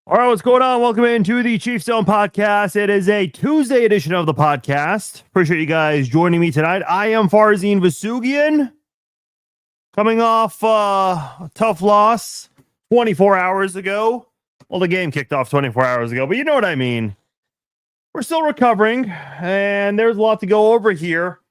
All right, what's going on? Welcome into the Chiefs Zone podcast. It is a Tuesday edition of the podcast. Appreciate you guys joining me tonight. I am Farzin Vasugian, coming off a tough loss 24 hours ago. Well, the game kicked off 24 hours ago, but you know what I mean. We're still recovering, and there's a lot to go over here.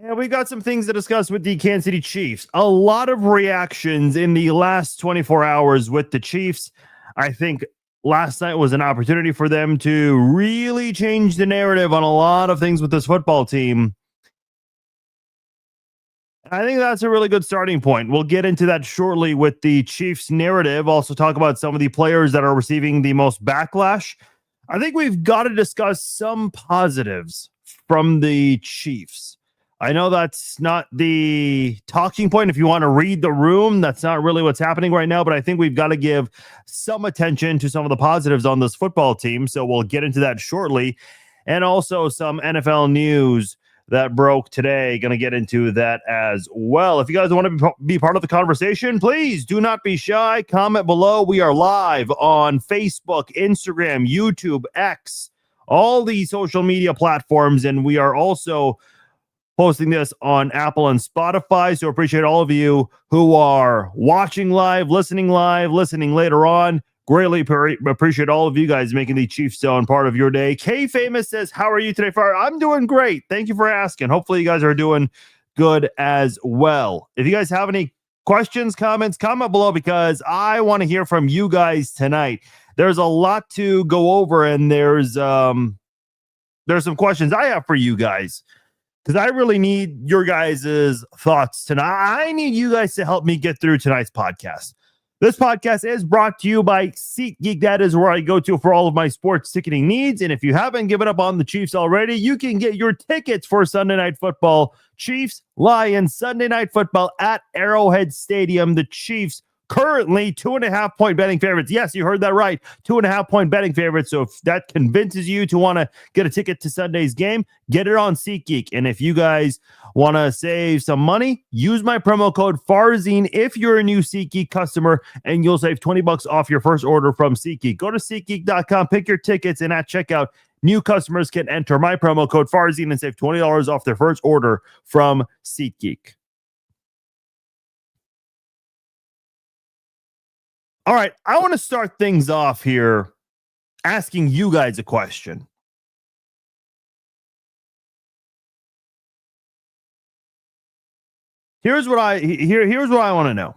And we got some things to discuss with the Kansas City Chiefs. A lot of reactions in the last 24 hours with the Chiefs. I think last night was an opportunity for them to really change the narrative on a lot of things with this football team. I think that's a really good starting point. We'll get into that shortly with the Chiefs narrative. Also talk about some of the players that are receiving the most backlash. I think we've got to discuss some positives from the Chiefs. I know that's not the talking point. If you want to read the room, that's not really what's happening right now, but I think we've got to give some attention to some of the positives on this football team. So we'll get into that shortly. And also some NFL news that broke today. Going to get into that as well. If you guys want to be part of the conversation, please do not be shy. Comment below. We are live on Facebook, Instagram, YouTube, X, all the social media platforms. And we are also posting this on Apple and Spotify. So appreciate all of you who are watching live, listening later on. Greatly appreciate all of you guys making the Chiefs Zone part of your day. K Famous says, how are you today, Fire? I'm doing great. Thank you for asking. Hopefully you guys are doing good as well. If you guys have any questions, comments, comment below because I want to hear from you guys tonight. There's a lot to go over and there's some questions I have for you guys, because I really need your guys' thoughts tonight. I need you guys to help me get through tonight's podcast. This podcast is brought to you by SeatGeek. That is where I go to for all of my sports ticketing needs. And if you haven't given up on the Chiefs already, you can get your tickets for Sunday Night Football. Chiefs, Lions, Sunday Night Football at Arrowhead Stadium. The Chiefs currently 2.5-point betting favorites. Yes, you heard that right. 2.5-point betting favorites. So if that convinces you to want to get a ticket to Sunday's game, get it on SeatGeek. And if you guys want to save some money, use my promo code Farzine if you're a new SeatGeek customer, and you'll save $20 off your first order from SeatGeek. Go to SeatGeek.com, pick your tickets, and at checkout, new customers can enter my promo code Farzine and save $20 off their first order from SeatGeek. All right, I want to start things off here asking you guys a question. Here's what I want to know.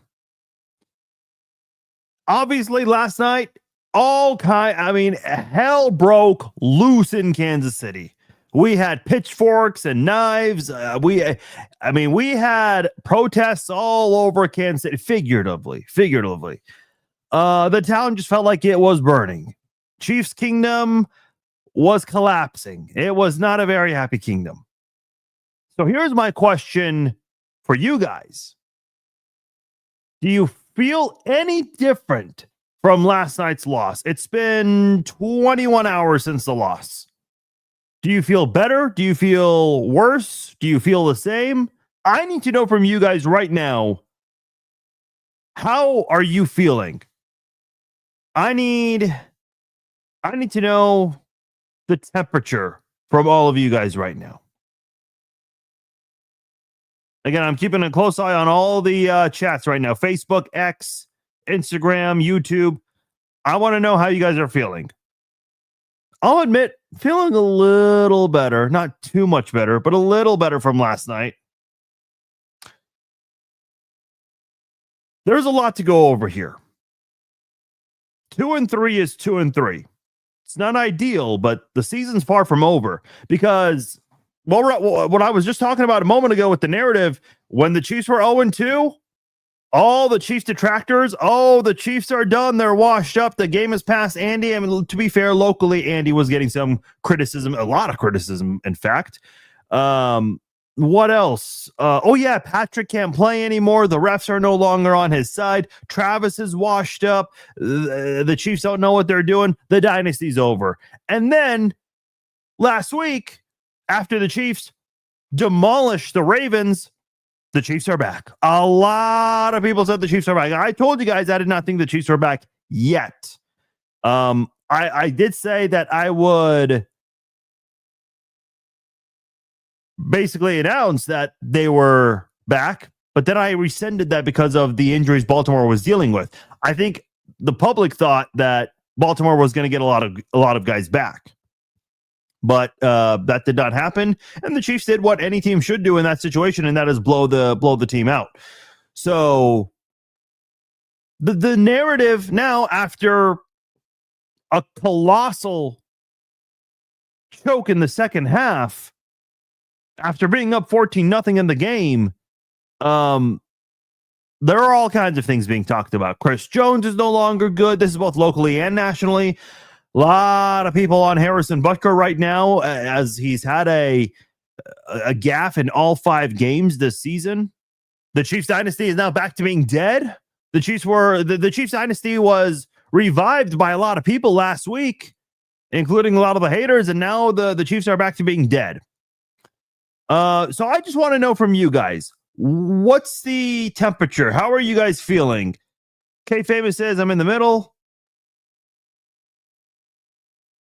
Obviously, last night, hell broke loose in Kansas City. We had pitchforks and knives. We had protests all over Kansas City, figuratively. The town just felt like it was burning. Chiefs Kingdom was collapsing. It was not a very happy kingdom. So here's my question for you guys. Do you feel any different from last night's loss? It's been 21 hours since the loss. Do you feel better? Do you feel worse? Do you feel the same? I need to know from you guys right now. How are you feeling? I need to know the temperature from all of you guys right now. Again, I'm keeping a close eye on all the chats right now. Facebook, X, Instagram, YouTube. I want to know how you guys are feeling. I'll admit, feeling a little better. Not too much better, but a little better from last night. There's a lot to go over here. 2-3 is 2-3. It's not ideal, but the season's far from over because, well, what I was just talking about a moment ago with the narrative, when the Chiefs were 0-2, all the Chiefs detractors, the Chiefs are done. They're washed up. The game is past Andy. I mean, to be fair, locally, Andy was getting some criticism, a lot of criticism, in fact. What else? Patrick can't play anymore. The refs are no longer on his side. Travis is washed up. The Chiefs don't know what they're doing. The dynasty's over. And then last week, after the Chiefs demolished the Ravens, the Chiefs are back. A lot of people said the Chiefs are back. I told you guys I did not think the Chiefs were back yet. I did say that I would basically announce that they were back, but then I rescinded that because of the injuries Baltimore was dealing with. I think the public thought that Baltimore was going to get a lot of guys back, but that did not happen, and the Chiefs did what any team should do in that situation, and that is blow the team out. So the narrative now, after a colossal choke in the second half, after being up 14-0 in the game, there are all kinds of things being talked about. Chris Jones is no longer good. This is both locally and nationally. A lot of people on Harrison Butker right now, as he's had a gaffe in all 5 games this season. The Chiefs dynasty is now back to being dead. The Chiefs dynasty was revived by a lot of people last week, including a lot of the haters, and now the Chiefs are back to being dead. So I just want to know from you guys, what's the temperature? How are you guys feeling? K Famous says I'm in the middle.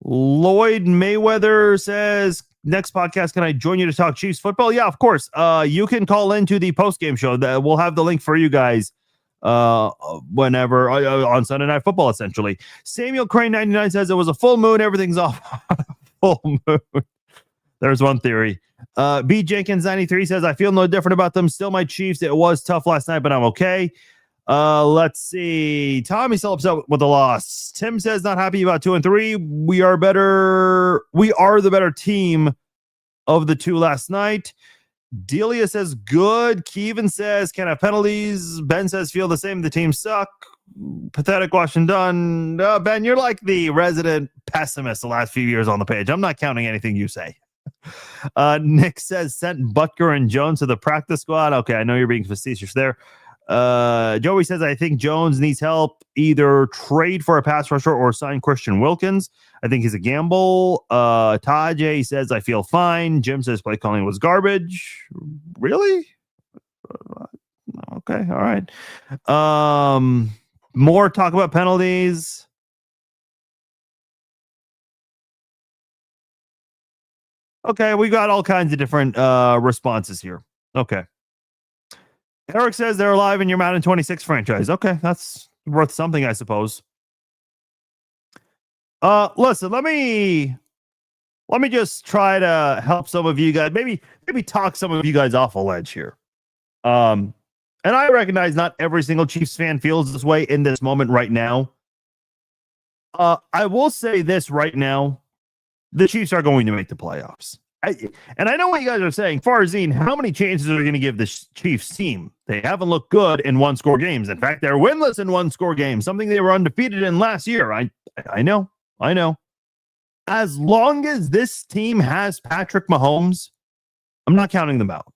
Lloyd Mayweather says, next podcast, can I join you to talk Chiefs football? Yeah, of course. You can call into the post-game show. We'll have the link for you guys whenever on Sunday Night Football, essentially. Samuel Crane 99 says it was a full moon. Everything's off. Full moon. There's one theory. B Jenkins 93 says I feel no different about them. Still my Chiefs. It was tough last night, but I'm okay. Let's see. Tommy's still upset with the loss. Tim says not happy about 2-3. We are the better team of the two last night. Delia says good. Kevin says can't have penalties. Ben says feel the same. The team suck. Pathetic. Wash and done. Ben, you're like the resident pessimist the last few years on the page. I'm not counting anything you say. Nick says sent Butker and Jones to the practice squad. Okay, I know you're being facetious there. Joey says I think Jones needs help. Either trade for a pass rusher or sign Christian Wilkins. I think he's a gamble. Tajay says I feel fine. Jim says play calling was garbage. Really? Okay, all right. More talk about penalties. Okay, we got all kinds of different responses here. Okay. Eric says they're alive in your Madden 26 franchise. Okay, that's worth something, I suppose. Listen, let me just try to help some of you guys. Maybe talk some of you guys off a ledge here. And I recognize not every single Chiefs fan feels this way in this moment right now. I will say this right now. The Chiefs are going to make the playoffs. And I know what you guys are saying. Farzine, how many chances are you going to give the Chiefs team? They haven't looked good in one-score games. In fact, they're winless in one-score games, something they were undefeated in last year. I know. As long as this team has Patrick Mahomes, I'm not counting them out.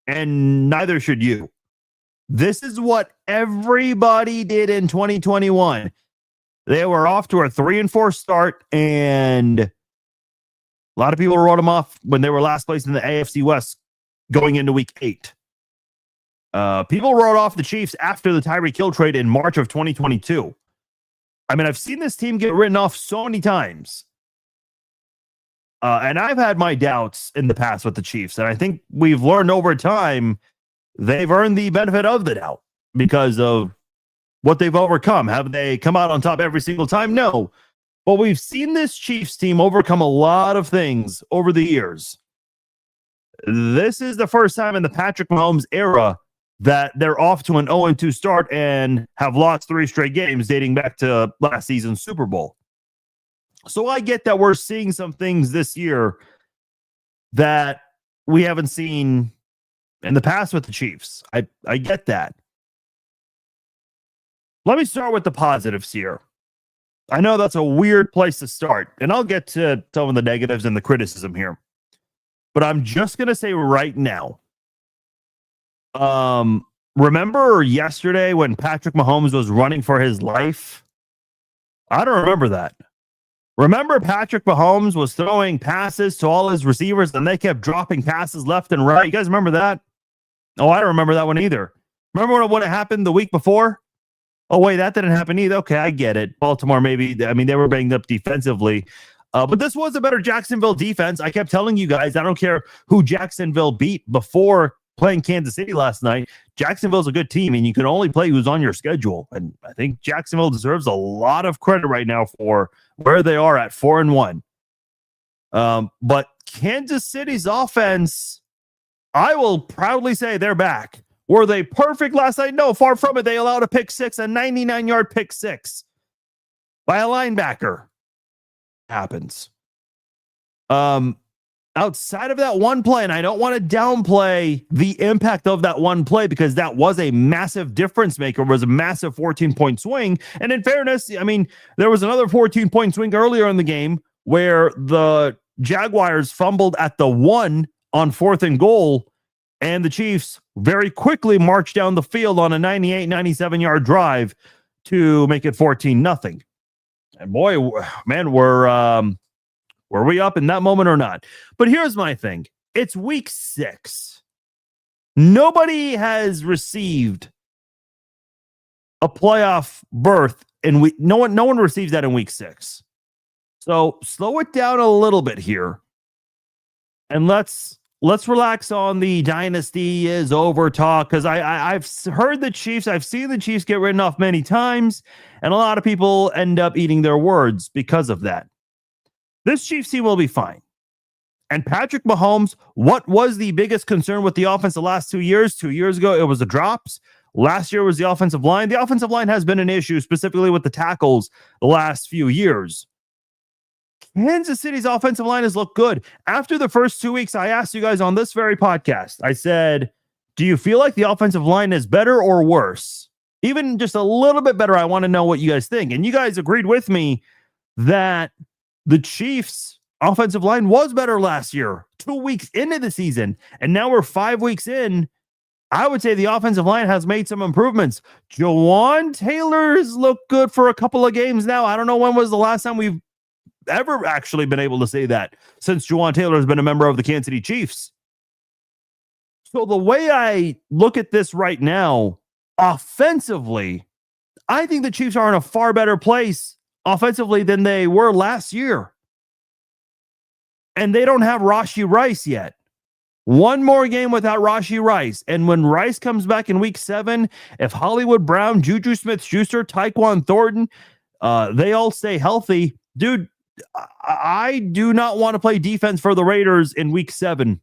And neither should you. This is what everybody did in 2021. They were off to a 3-4 start, and a lot of people wrote them off when they were last place in the AFC West going into week 8. People wrote off the Chiefs after the Tyreek Hill trade in March of 2022. I mean, I've seen this team get written off so many times. And I've had my doubts in the past with the Chiefs, and I think we've learned over time they've earned the benefit of the doubt because of what they've overcome. Have they come out on top every single time? No. But we've seen this Chiefs team overcome a lot of things over the years. This is the first time in the Patrick Mahomes era that they're off to an 0-2 start and have lost 3 straight games dating back to last season's Super Bowl. So I get that we're seeing some things this year that we haven't seen in the past with the Chiefs. I get that. Let me start with the positives here. I know that's a weird place to start, and I'll get to some of the negatives and the criticism here. But I'm just going to say right now, remember yesterday when Patrick Mahomes was running for his life? I don't remember that. Remember Patrick Mahomes was throwing passes to all his receivers, and they kept dropping passes left and right. You guys remember that? Oh, I don't remember that one either. Remember when it happened the week before? Oh, wait, that didn't happen either. Okay, I get it. Baltimore, maybe, I mean, they were banged up defensively. But this was a better Jacksonville defense. I kept telling you guys, I don't care who Jacksonville beat before playing Kansas City last night. Jacksonville's a good team, and you can only play who's on your schedule. And I think Jacksonville deserves a lot of credit right now for where they are at 4-1. But Kansas City's offense, I will proudly say they're back. Were they perfect last night? No, far from it. They allowed a pick six, a 99-yard pick six by a linebacker. Happens. Outside of that one play, and I don't want to downplay the impact of that one play because that was a massive difference maker, was a massive 14-point swing. And in fairness, I mean, there was another 14-point swing earlier in the game where the Jaguars fumbled at the 1 on 4th and goal, and the Chiefs very quickly marched down the field on a 98, 97-yard drive to make it 14-0. And boy, man, were we up in that moment or not? But here's my thing. It's week 6. Nobody has received a playoff berth in week. No one receives that in week 6. So slow it down a little bit here. And let's relax on the dynasty is over talk, because I've heard the Chiefs, I've seen the Chiefs get written off many times, and a lot of people end up eating their words because of that. This Chiefs team will be fine. And Patrick Mahomes, what was the biggest concern with the offense the last 2 years? 2 years ago, it was the drops. Last year was the offensive line. The offensive line has been an issue, specifically with the tackles the last few years. Kansas City's offensive line has looked good. After the first 2 weeks, I asked you guys on this very podcast, I said, do you feel like the offensive line is better or worse? Even just a little bit better. I want to know what you guys think. And you guys agreed with me that the Chiefs' offensive line was better last year, 2 weeks into the season. And now we're 5 weeks in. I would say the offensive line has made some improvements. Jawan Taylor's looked good for a couple of games now. I don't know when was the last time we've ever actually been able to say that since Jawan Taylor has been a member of the Kansas City Chiefs. So the way I look at this right now, offensively, I think the Chiefs are in a far better place offensively than they were last year. And they don't have Rashee Rice yet. One more game without Rashee Rice. And when Rice comes back in week 7, if Hollywood Brown, Juju Smith-Schuster, Tyquan Thornton, they all stay healthy, dude, I do not want to play defense for the Raiders in week 7.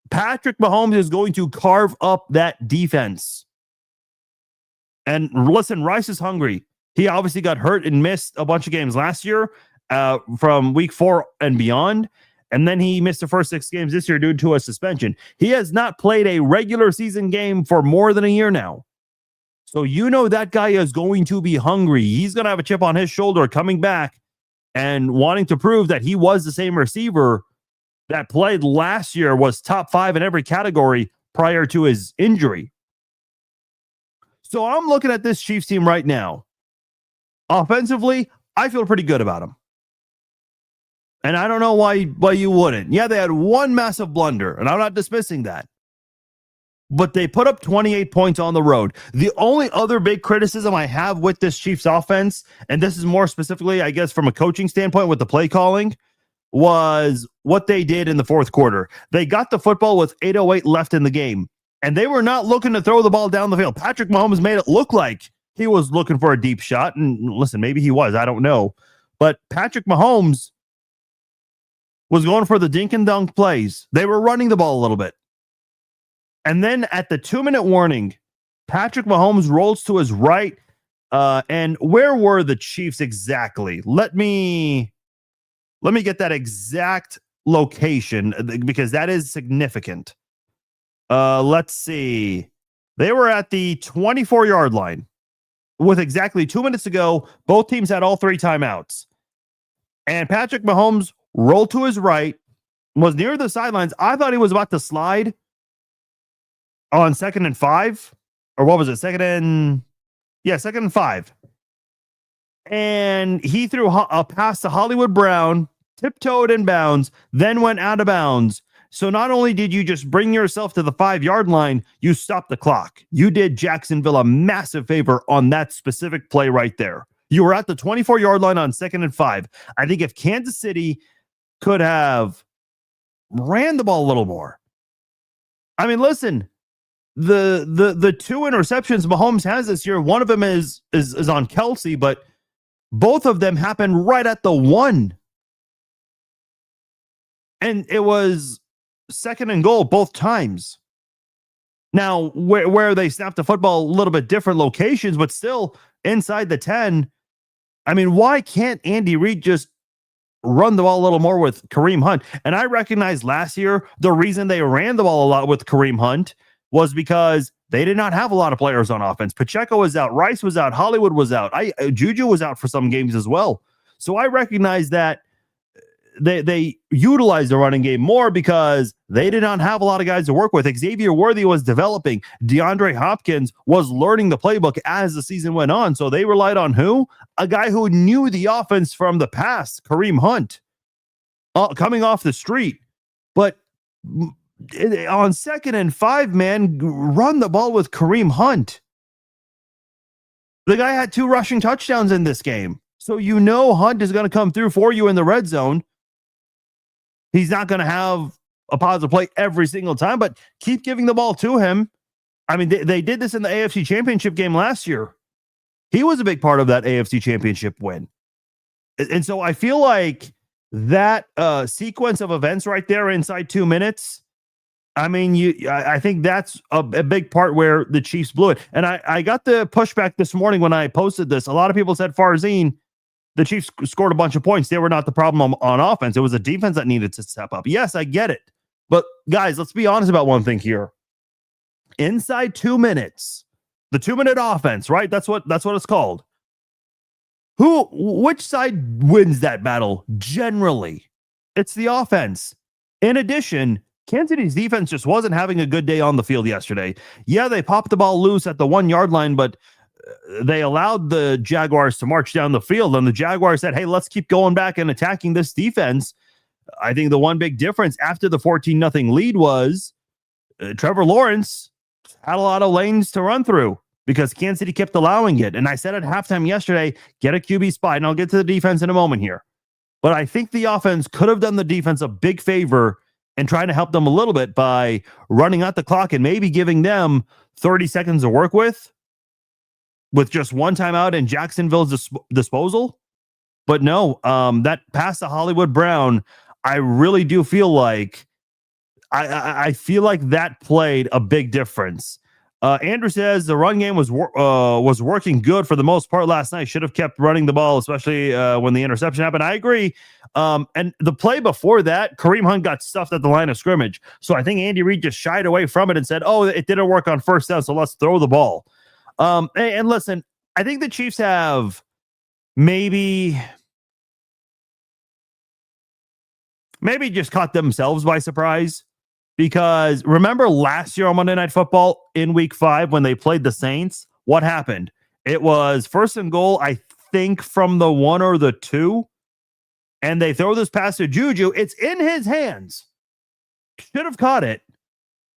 Patrick Mahomes is going to carve up that defense. And listen, Rice is hungry. He obviously got hurt and missed a bunch of games last year from week 4 and beyond. And then he missed the first 6 games this year due to a suspension. He has not played a regular season game for more than a year now. So you know that guy is going to be hungry. He's going to have a chip on his shoulder coming back and wanting to prove that he was the same receiver that played last year, was top 5 in every category prior to his injury. So I'm looking at this Chiefs team right now. Offensively, I feel pretty good about them. And I don't know why you wouldn't. Yeah, they had one massive blunder, and I'm not dismissing that. But they put up 28 points on the road. The only other big criticism I have with this Chiefs offense, and this is more specifically, I guess, from a coaching standpoint with the play calling, was what they did in the fourth quarter. They got the football with 8:08 left in the game, and they were not looking to throw the ball down the field. Patrick Mahomes made it look like he was looking for a deep shot. And listen, maybe he was. I don't know. But Patrick Mahomes was going for the dink and dunk plays. They were running the ball a little bit. And then at the 2-minute warning, Patrick Mahomes rolls to his right. And where were the Chiefs exactly? Let me get that exact location because that is significant. Let's see. They were at the 24-yard line with exactly 2 minutes to go. Both teams had all 3 timeouts. And Patrick Mahomes rolled to his right, was near the sidelines. I thought he was about to slide on 2nd and 5, or what was it? 2nd and 5. And he threw a pass to Hollywood Brown, tiptoed in bounds, then went out of bounds, So not only did you just bring yourself to the 5-yard line, you stopped the clock. You did Jacksonville a massive favor on that specific play right there. You were at the 24-yard line on 2nd and 5. I think if Kansas City could have ran the ball a little more. I mean, listen, the 2 interceptions Mahomes has this year, one of them is on Kelsey, but both of them happened right at the 1. And it was 2nd and goal both times. Now, where they snapped the football a little bit different locations, but still inside the 10. I mean, why can't Andy Reid just run the ball a little more with Kareem Hunt? And I recognize last year, the reason they ran the ball a lot with Kareem Hunt was because they did not have a lot of players on offense. Pacheco was out. Rice was out. Hollywood was out. Juju was out for some games as well. So I recognize that they utilized the running game more because they did not have a lot of guys to work with. Xavier Worthy was developing. DeAndre Hopkins was learning the playbook as the season went on. So they relied on who? A guy who knew the offense from the past, Kareem Hunt, coming off the street. But on 2nd and 5, man, run the ball with Kareem Hunt. The guy had 2 rushing touchdowns in this game. So you know Hunt is going to come through for you in the red zone. He's not going to have a positive play every single time, but keep giving the ball to him. I mean, they did this in the AFC Championship game last year. He was a big part of that AFC Championship win. And so I feel like that sequence of events right there inside 2 minutes, I mean, I think that's a big part where the Chiefs blew it. And I got the pushback this morning when I posted this. A lot of people said, Farzine, the Chiefs scored a bunch of points. They were not the problem on offense. It was the defense that needed to step up. Yes, I get it. But guys, let's be honest about one thing here. Inside 2 minutes, the 2-minute offense, right? That's what it's called. Which side wins that battle? Generally, it's the offense. In addition, Kansas City's defense just wasn't having a good day on the field yesterday. Yeah, they popped the ball loose at the 1-yard line, but they allowed the Jaguars to march down the field, and the Jaguars said, hey, let's keep going back and attacking this defense. I think the one big difference after the 14-0 lead was Trevor Lawrence had a lot of lanes to run through because Kansas City kept allowing it. And I said at halftime yesterday, get a QB spy, and I'll get to the defense in a moment here. But I think the offense could have done the defense a big favor and trying to help them a little bit by running out the clock and maybe giving them 30 seconds to work with just one timeout in Jacksonville's disposal. But no, that pass to Hollywood Brown, I really do feel like I feel like that played a big difference. Andrew says the run game was working good for the most part last night. Should have kept running the ball, especially when the interception happened. I agree. And the play before that, Kareem Hunt got stuffed at the line of scrimmage. So I think Andy Reid just shied away from it and said, oh, it didn't work on first down, so let's throw the ball. And listen, I think the Chiefs have maybe just caught themselves by surprise, because remember last year on Monday Night Football in week 5 when they played the Saints, what happened? It was 1st and goal, I think from the 1 or the 2, and they throw this pass to Juju. It's in his hands. Should have caught it,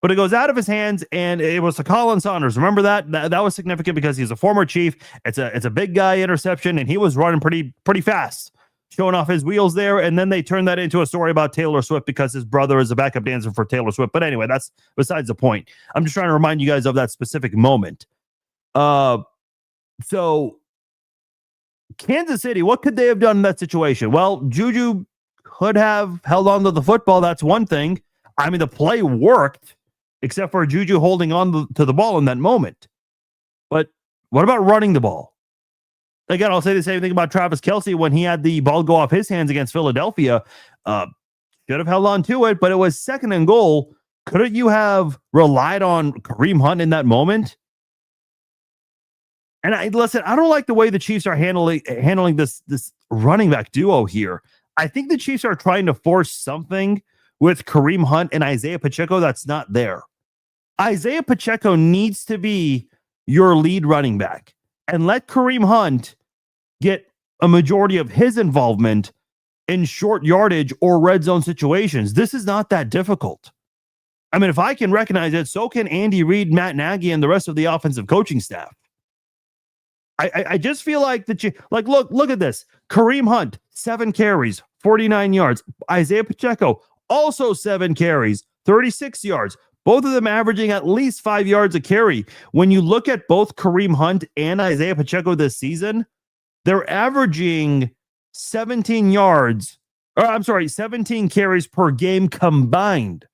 but it goes out of his hands, and it was to Colin Saunders. Remember that? That was significant because he's a former Chief. It's a big guy interception, and he was running pretty fast, showing off his wheels there. And then they turned that into a story about Taylor Swift because his brother is a backup dancer for Taylor Swift. But anyway, that's besides the point. I'm just trying to remind you guys of that specific moment. So Kansas City, what could they have done in that situation? Well, Juju could have held on to the football. That's one thing. I mean, the play worked, except for Juju holding on to the ball in that moment. But what about running the ball? Again, I'll say the same thing about Travis Kelce when he had the ball go off his hands against Philadelphia. Should have held on to it, but it was 2nd and goal. Couldn't you have relied on Kareem Hunt in that moment? And listen, I don't like the way the Chiefs are handling this running back duo here. I think the Chiefs are trying to force something with Kareem Hunt and Isaiah Pacheco that's not there. Isaiah Pacheco needs to be your lead running back, and let Kareem Hunt get a majority of his involvement in short yardage or red zone situations. This is not that difficult. I mean, if I can recognize it, so can Andy Reid, Matt Nagy, and the rest of the offensive coaching staff. I just feel like look at this. Kareem Hunt, 7 carries, 49 yards. Isaiah Pacheco, also 7 carries, 36 yards. Both of them averaging at least 5 yards a carry. When you look at both Kareem Hunt and Isaiah Pacheco this season, they're averaging 17 carries per game combined.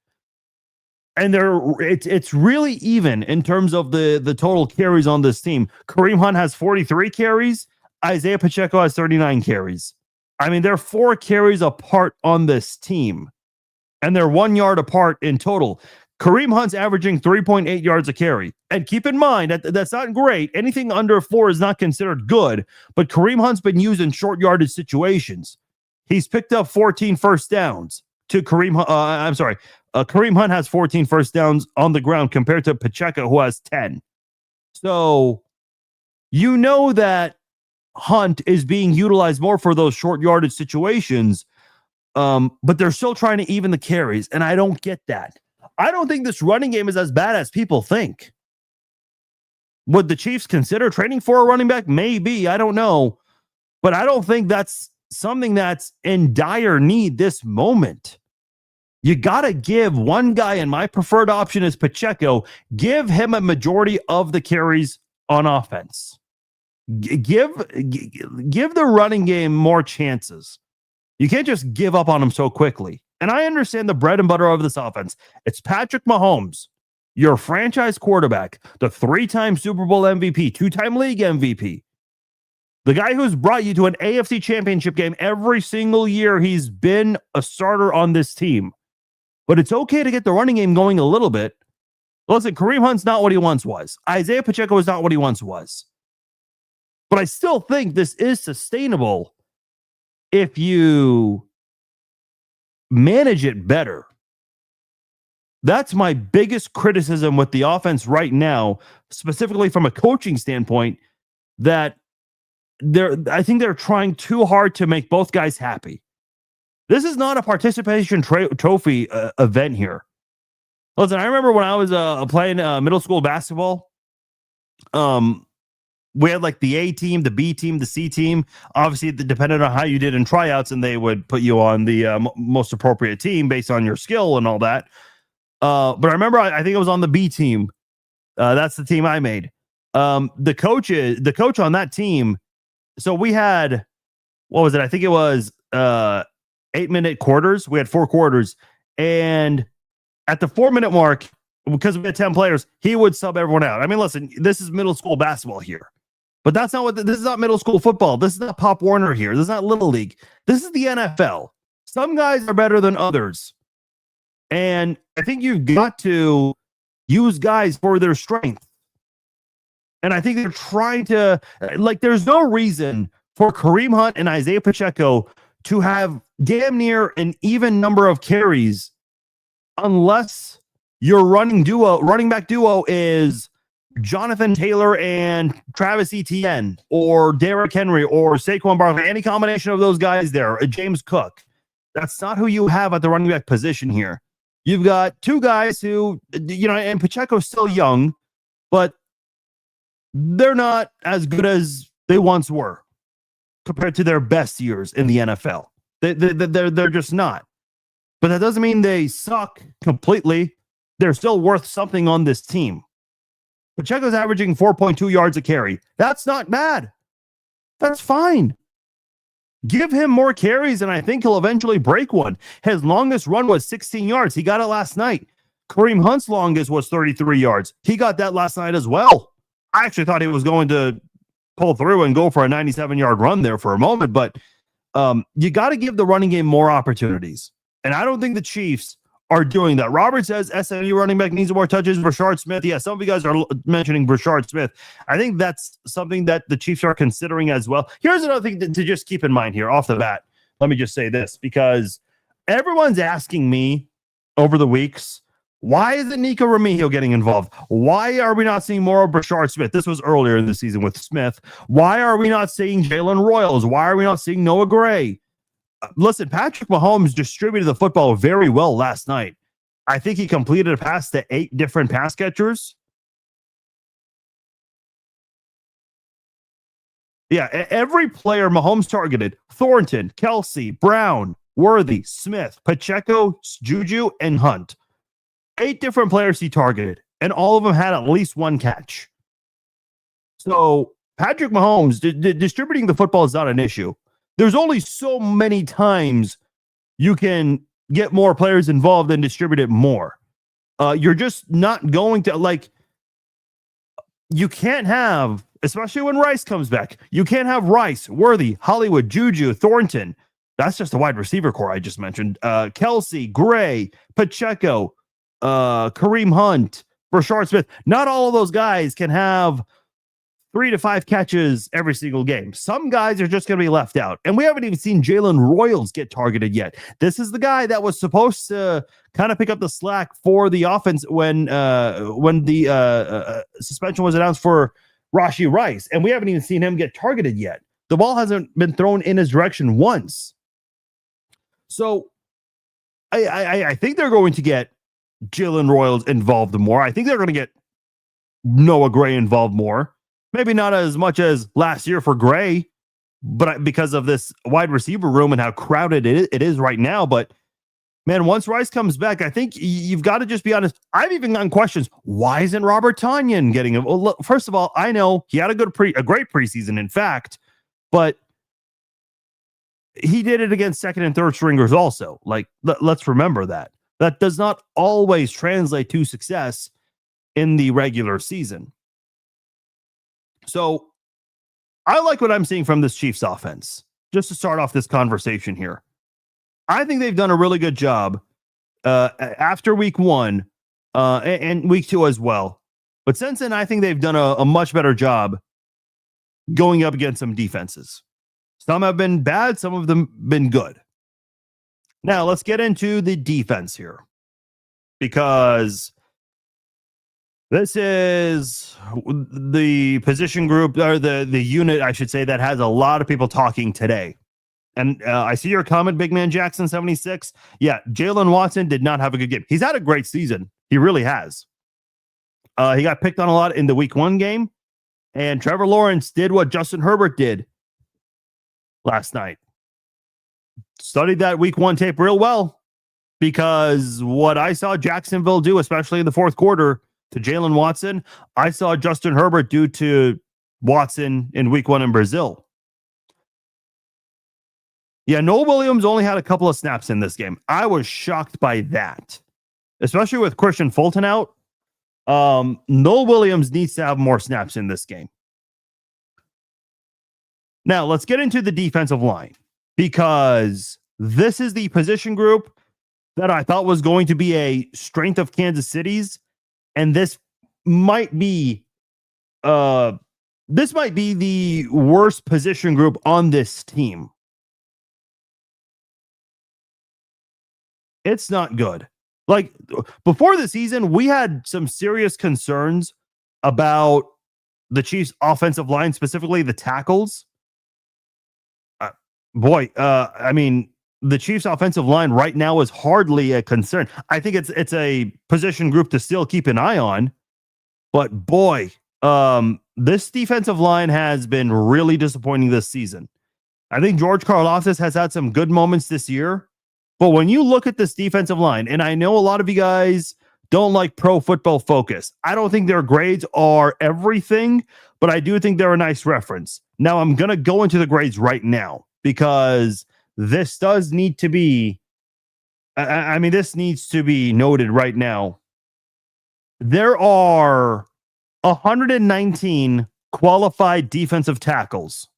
And it's really even in terms of the total carries on this team. Kareem Hunt has 43 carries. Isaiah Pacheco has 39 carries. I mean, they're 4 carries apart on this team, and they're 1 yard apart in total. Kareem Hunt's averaging 3.8 yards a carry. And keep in mind, that's not great. Anything under 4 is not considered good, but Kareem Hunt's been used in short yardage situations. He's picked up 14 first downs to Kareem Hunt has 14 first downs on the ground compared to Pacheco, who has 10. So you know that Hunt is being utilized more for those short yardage situations, but they're still trying to even the carries, and I don't get that. I don't think this running game is as bad as people think. Would the Chiefs consider trading for a running back? Maybe. I don't know. But I don't think that's something that's in dire need this moment. You got to give one guy, and my preferred option is Pacheco. Give him a majority of the carries on offense. Give the running game more chances. You can't just give up on him so quickly. And I understand the bread and butter of this offense. It's Patrick Mahomes, your franchise quarterback, the 3-time Super Bowl MVP, 2-time league MVP. The guy who's brought you to an AFC championship game every single year he's been a starter on this team. But it's okay to get the running game going a little bit. Listen, Kareem Hunt's not what he once was. Isaiah Pacheco is not what he once was. But I still think this is sustainable if you manage it better. That's my biggest criticism with the offense right now, specifically from a coaching standpoint, that I think they're trying too hard to make both guys happy. This is not a participation trophy event here. Listen, I remember when I was playing middle school basketball, we had like the A team, the B team, the C team. Obviously, it depended on how you did in tryouts, and they would put you on the most appropriate team based on your skill and all that. But I remember, I think it was on the B team. That's the team I made. The coach on that team. So we had, what was it? I think it was 8-minute quarters. We had 4 quarters. And at the 4-minute mark, because we had 10 players, he would sub everyone out. I mean, listen, this is middle school basketball here. But that's not this is not middle school football. This is not Pop Warner here. This is not Little League. This is the NFL. Some guys are better than others. And I think you've got to use guys for their strength. And I think they're trying to, there's no reason for Kareem Hunt and Isaiah Pacheco to have damn near an even number of carries unless your running back duo is Jonathan Taylor and Travis Etienne or Derrick Henry or Saquon Barkley, any combination of those guys there, James Cook. That's not who you have at the running back position here. You've got 2 guys who, and Pacheco's still young, but they're not as good as they once were compared to their best years in the NFL. They're just not. But that doesn't mean they suck completely. They're still worth something on this team. Pacheco's averaging 4.2 yards a carry. That's not bad. That's fine. Give him more carries, and I think he'll eventually break one. His longest run was 16 yards. He got it last night. Kareem Hunt's longest was 33 yards. He got that last night as well. I actually thought he was going to pull through and go for a 97-yard run there for a moment, but you got to give the running game more opportunities. And I don't think the Chiefs are doing that. Robert says SMU running back needs more touches. Brashard Smith. Yeah, some of you guys are mentioning Brashard Smith. I think that's something that the Chiefs are considering as well. Here's another thing to just keep in mind here off the bat. Let me just say this, because everyone's asking me over the weeks, why isn't Nico Remigio getting involved? Why are we not seeing more of Brashard Smith? This was earlier in the season with Smith. Why are we not seeing Jalen Royals? Why are we not seeing Noah Gray? Listen, Patrick Mahomes distributed the football very well last night. I think he completed a pass to 8 different pass catchers. Yeah, every player Mahomes targeted: Thornton, Kelsey, Brown, Worthy, Smith, Pacheco, Juju, and Hunt. 8 different players he targeted, and all of them had at least one catch. So Patrick Mahomes distributing the football is not an issue. There's only so many times you can get more players involved and distribute it more. You're just not going to, like, you can't have, especially when Rice comes back, you can't have Rice, Worthy, Hollywood, Juju, Thornton. That's just the wide receiver core I just mentioned. Kelsey, Gray, Pacheco, Kareem Hunt, Rashard Smith. Not all of those guys can have 3 to 5 catches every single game. Some guys are just going to be left out. And we haven't even seen Jalen Royals get targeted yet. This is the guy that was supposed to kind of pick up the slack for the offense when the suspension was announced for Rashee Rice. And we haven't even seen him get targeted yet. The ball hasn't been thrown in his direction once. So I think they're going to get Jalen Royals involved more. I think they're going to get Noah Gray involved more. Maybe not as much as last year for Gray, but because of this wide receiver room and how crowded it is right now. But man, once Rice comes back, I think you've got to just be honest. I've even gotten questions. Why isn't Robert Tonyan getting him? Well, look, first of all, I know he had a great preseason, in fact, but he did it against second and third stringers also. Like, let's remember that. That does not always translate to success in the regular season. So I like what I'm seeing from this Chiefs offense. Just to start off this conversation here, I think they've done a really good job after week 1 and week 2 as well. But since then, I think they've done a much better job going up against some defenses. Some have been bad, some of them been good. Now, let's get into the defense here, because this is the position group, or the unit, I should say, that has a lot of people talking today. And I see your comment, Big Man Jackson 76. Yeah, Jalen Watson did not have a good game. He's had a great season. He really has. He got picked on a lot in the week 1 game. And Trevor Lawrence did what Justin Herbert did last night. Studied that week 1 tape real well, because what I saw Jacksonville do, especially in the fourth quarter, to Jalen Watson, I saw Justin Herbert do to Watson in week 1 in Brazil. Yeah, Noah Williams only had a couple of snaps in this game. I was shocked by that, especially with Christian Fulton out. Noah Williams needs to have more snaps in this game. Now, let's get into the defensive line, because this is the position group that I thought was going to be a strength of Kansas City's. And this might be the worst position group on this team. It's not good. Like, before the season, we had some serious concerns about the Chiefs' offensive line, specifically the tackles. I mean, the Chiefs' offensive line right now is hardly a concern. I think it's a position group to still keep an eye on. But boy, this defensive line has been really disappointing this season. I think George Karlaftis has had some good moments this year. But when you look at this defensive line, and I know a lot of you guys don't like Pro Football Focus. I don't think their grades are everything, but I do think they're a nice reference. Now, I'm going to go into the grades right now, because this does need to be, this needs to be noted right now. There are 119 qualified defensive tackles.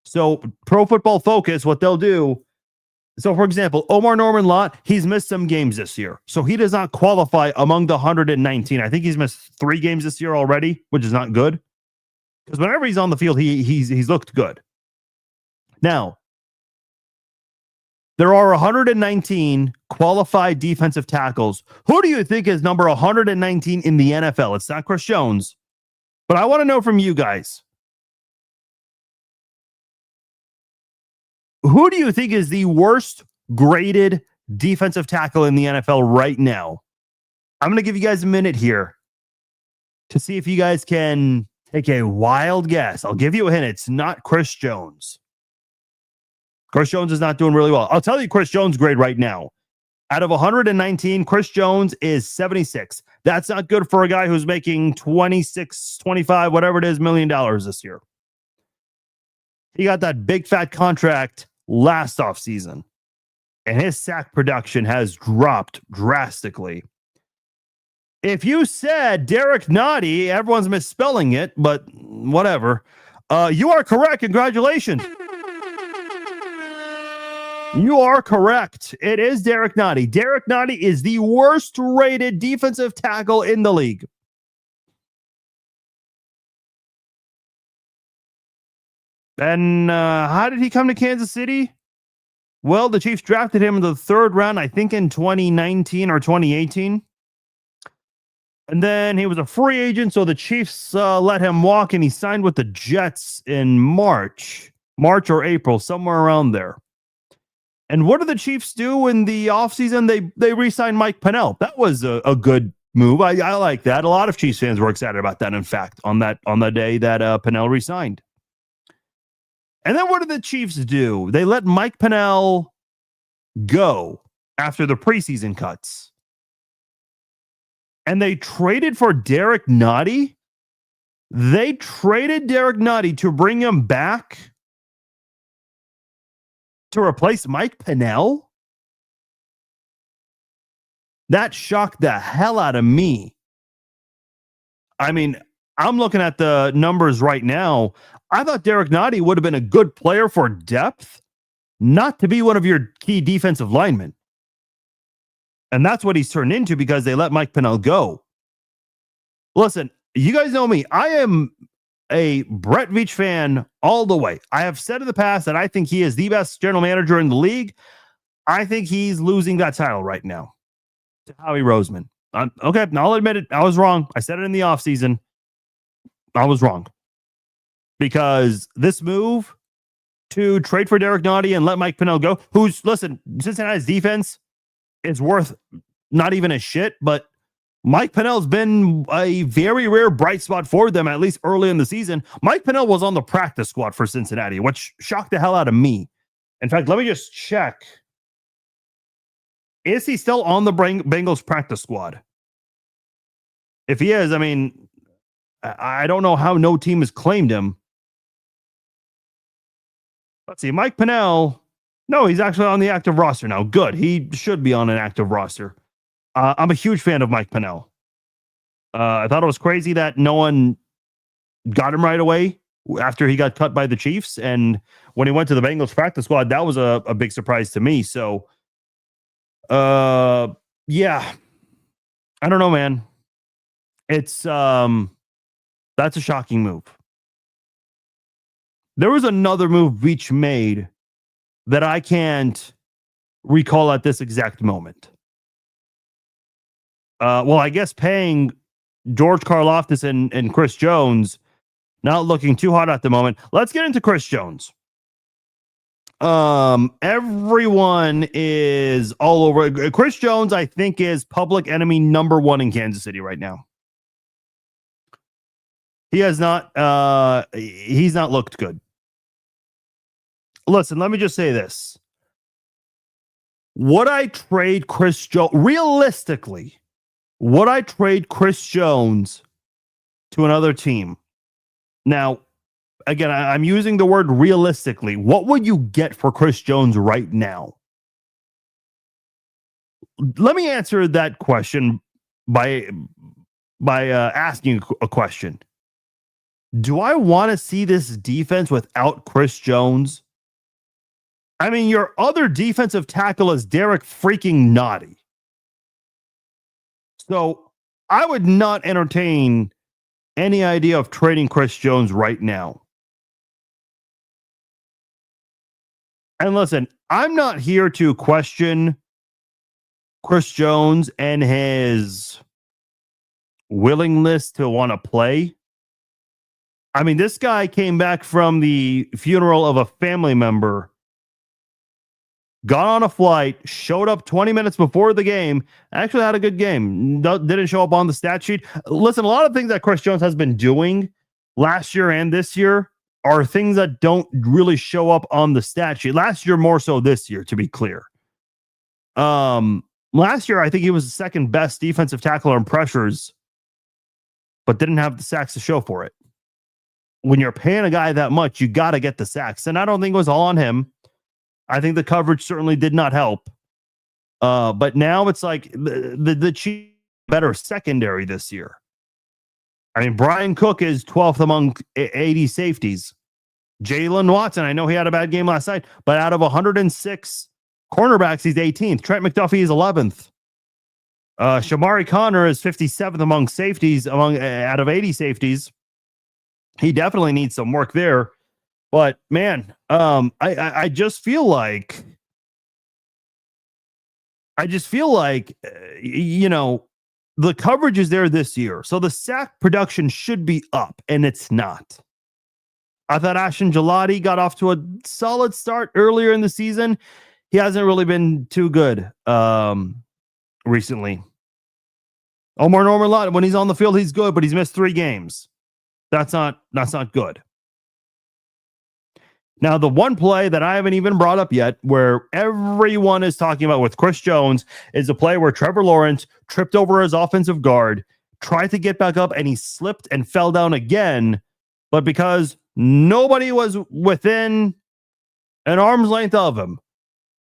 So Pro Football Focus, what they'll do, so for example, Omar Norman Lott, he's missed some games this year. So he does not qualify among the 119. I think he's missed 3 games this year already, which is not good. Because whenever he's on the field, he's looked good. Now, there are 119 qualified defensive tackles. Who do you think is number 119 in the NFL? It's not Chris Jones. But I want to know from you guys, Who do you think is the worst graded defensive tackle in the NFL right now? I'm going to give you guys a minute here to see if you guys can take a wild guess. I'll give you a hint. It's not Chris Jones. Chris Jones is not doing really well. I'll tell you Chris Jones' grade right now. Out of 119, Chris Jones is 76. That's not good for a guy who's making 26, 25, whatever it is, $1 million this year. He got that big fat contract last offseason, and his sack production has dropped drastically. If you said Derek Nottie, everyone's misspelling it, but whatever. You are correct. Congratulations. You are correct. It is Derek Nottie. Derek Nottie is the worst rated defensive tackle in the league. And how did he come to Kansas City? Well, the Chiefs drafted him in the 3rd round, I think in 2019 or 2018. And then he was a free agent, so the Chiefs let him walk, and he signed with the Jets in March or April, somewhere around there. And what did the Chiefs do in the offseason? They re-signed Mike Pennell. That was a good move. I like that. A lot of Chiefs fans were excited about that, in fact, on the day that Pennell re-signed. And then what did the Chiefs do? They let Mike Pennell go after the preseason cuts. And they traded for Derek Nottie. They traded Derek Nottie to bring him back to replace Mike Pennell. That shocked the hell out of me. I mean, I'm looking at the numbers right now. I thought Derek Nottie would have been a good player for depth, not to be one of your key defensive linemen. And that's what he's turned into because they let Mike Pennell go. Listen, you guys know me. I am a Brett Veach fan all the way. I have said in the past that I think he is the best general manager in the league. I think he's losing that title right now to Howie Roseman. Okay, I'll admit it. I was wrong. I said it in the offseason. I was wrong. Because this move to trade for Derek Nottie and let Mike Pennell go, Cincinnati's defense is worth not even a shit, but Mike Pennell's been a very rare bright spot for them, at least early in the season. Mike Pennell was on the practice squad for Cincinnati, which shocked the hell out of me. In fact, let me just check. Is he still on the Bengals practice squad? If he is, I mean, I don't know how no team has claimed him. Let's see, Mike Pennell. No, he's actually on the active roster now. Good. He should be on an active roster. I'm a huge fan of Mike Pennell. I thought it was crazy that no one got him right away after he got cut by the Chiefs. And when he went to the Bengals practice squad, that was a big surprise to me. So, yeah, I don't know, man. It's, that's a shocking move. There was another move Veach made that I can't recall at this exact moment. Well, I guess paying George Karlaftis and Chris Jones, not looking too hot at the moment. Let's get into Chris Jones. Everyone is all over. Chris Jones, I think, is public enemy number 1 in Kansas City right now. He has not, he's not looked good. Listen, let me just say this. Would I trade Chris Jones, realistically, would I trade Chris Jones to another team? Now, again, I'm using the word realistically. What would you get for Chris Jones right now? Let me answer that question by asking a question. Do I want to see this defense without Chris Jones? I mean, your other defensive tackle is Derek freaking Nottie. So I would not entertain any idea of trading Chris Jones right now. And listen, I'm not here to question Chris Jones and his willingness to want to play. I mean, this guy came back from the funeral of a family member got on a flight, showed up 20 minutes before the game, actually had a good game, didn't show up on the stat sheet. Listen, a lot of things that Chris Jones has been doing last year and this year are things that don't really show up on the stat sheet. Last year, more so this year, to be clear. Last year, I think he was the second best defensive tackler in pressures, but didn't have the sacks to show for it. When you're paying a guy that much, you got to get the sacks. And I don't think it was all on him. I think the coverage certainly did not help. But now it's like the Chiefs better secondary this year. I mean, Brian Cook is 12th among 80 safeties. Jalen Watson, I know he had a bad game last night, but out of 106 cornerbacks, he's 18th. Trent McDuffie is 11th. Shamari Connor is 57th among safeties, out of 80 safeties. He definitely needs some work there. But man, I just feel like you know, the coverage is there this year, so the sack production should be up, and it's not. I thought Ashton Gelati got off to a solid start earlier in the season. He hasn't really been too good recently. Omar Norman, when he's on the field, he's good, but he's missed 3 games. That's not good. Now, the one play that I haven't even brought up yet, where everyone is talking about with Chris Jones, is a play where Trevor Lawrence tripped over his offensive guard, tried to get back up, and he slipped and fell down again. But because nobody was within an arm's length of him,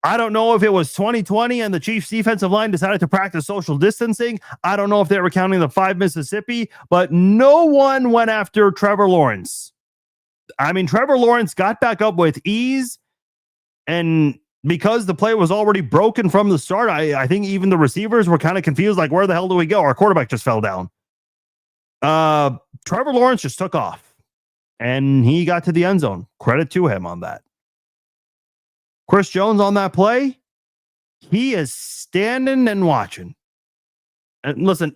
I don't know if it was 2020 and the Chiefs defensive line decided to practice social distancing. I don't know if they were counting the 5 Mississippi, but no one went after Trevor Lawrence. I mean, Trevor Lawrence got back up with ease, and because the play was already broken from the start, I think even the receivers were kind of confused, like, where the hell do we go? Our quarterback just fell down. Trevor Lawrence just took off, and he got to the end zone. Credit to him on that. Chris Jones on that play, he is standing and watching. And listen,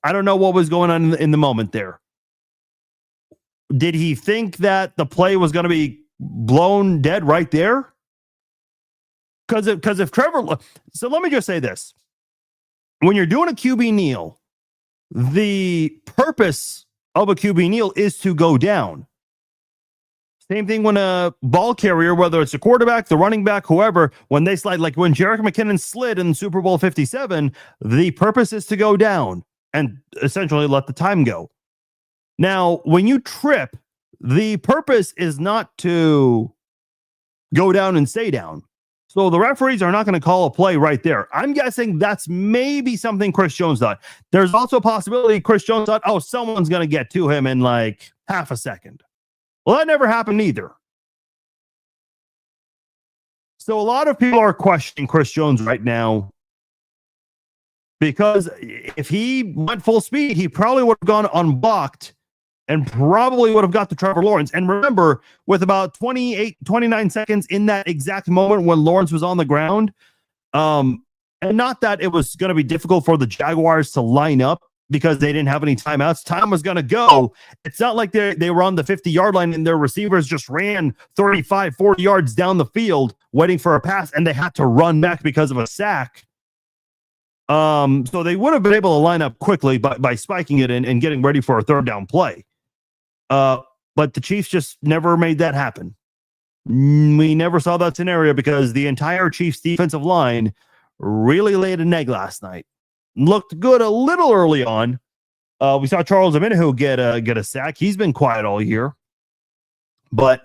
I don't know what was going on in the moment there. Did he think that the play was going to be blown dead right there? Because if Trevor... So let me just say this. When you're doing a QB kneel, the purpose of a QB kneel is to go down. Same thing when a ball carrier, whether it's a quarterback, the running back, whoever, when they slide, like when Jerick McKinnon slid in Super Bowl 57, the purpose is to go down and essentially let the time go. Now, when you trip, the purpose is not to go down and stay down. So the referees are not going to call a play right there. I'm guessing that's maybe something Chris Jones thought. There's also a possibility Chris Jones thought, oh, someone's going to get to him in like half a second. Well, that never happened either. So a lot of people are questioning Chris Jones right now, because if he went full speed, he probably would have gone unblocked and probably would have got to Trevor Lawrence. And remember, with about 29 seconds in that exact moment when Lawrence was on the ground, and not that it was going to be difficult for the Jaguars to line up because they didn't have any timeouts. Time was going to go. It's not like they were on the 50-yard line and their receivers just ran 35, 40 yards down the field waiting for a pass, and they had to run back because of a sack. So they would have been able to line up quickly by spiking it and getting ready for a third down play. But the Chiefs just never made that happen. We never saw that scenario because the entire Chiefs defensive line really laid an egg last night. Looked good a little early on. We saw Charles Omenihu get a sack. He's been quiet all year. But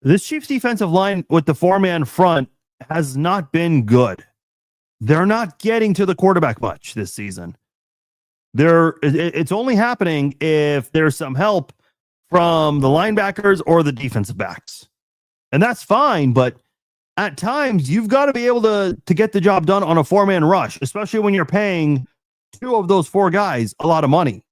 this Chiefs defensive line with the 4-man front has not been good. They're not getting to the quarterback much this season. It's only happening if there's some help from the linebackers or the defensive backs. And that's fine, but at times you've got to be able to get the job done on a 4-man rush, especially when you're paying 2 of those 4 guys a lot of money.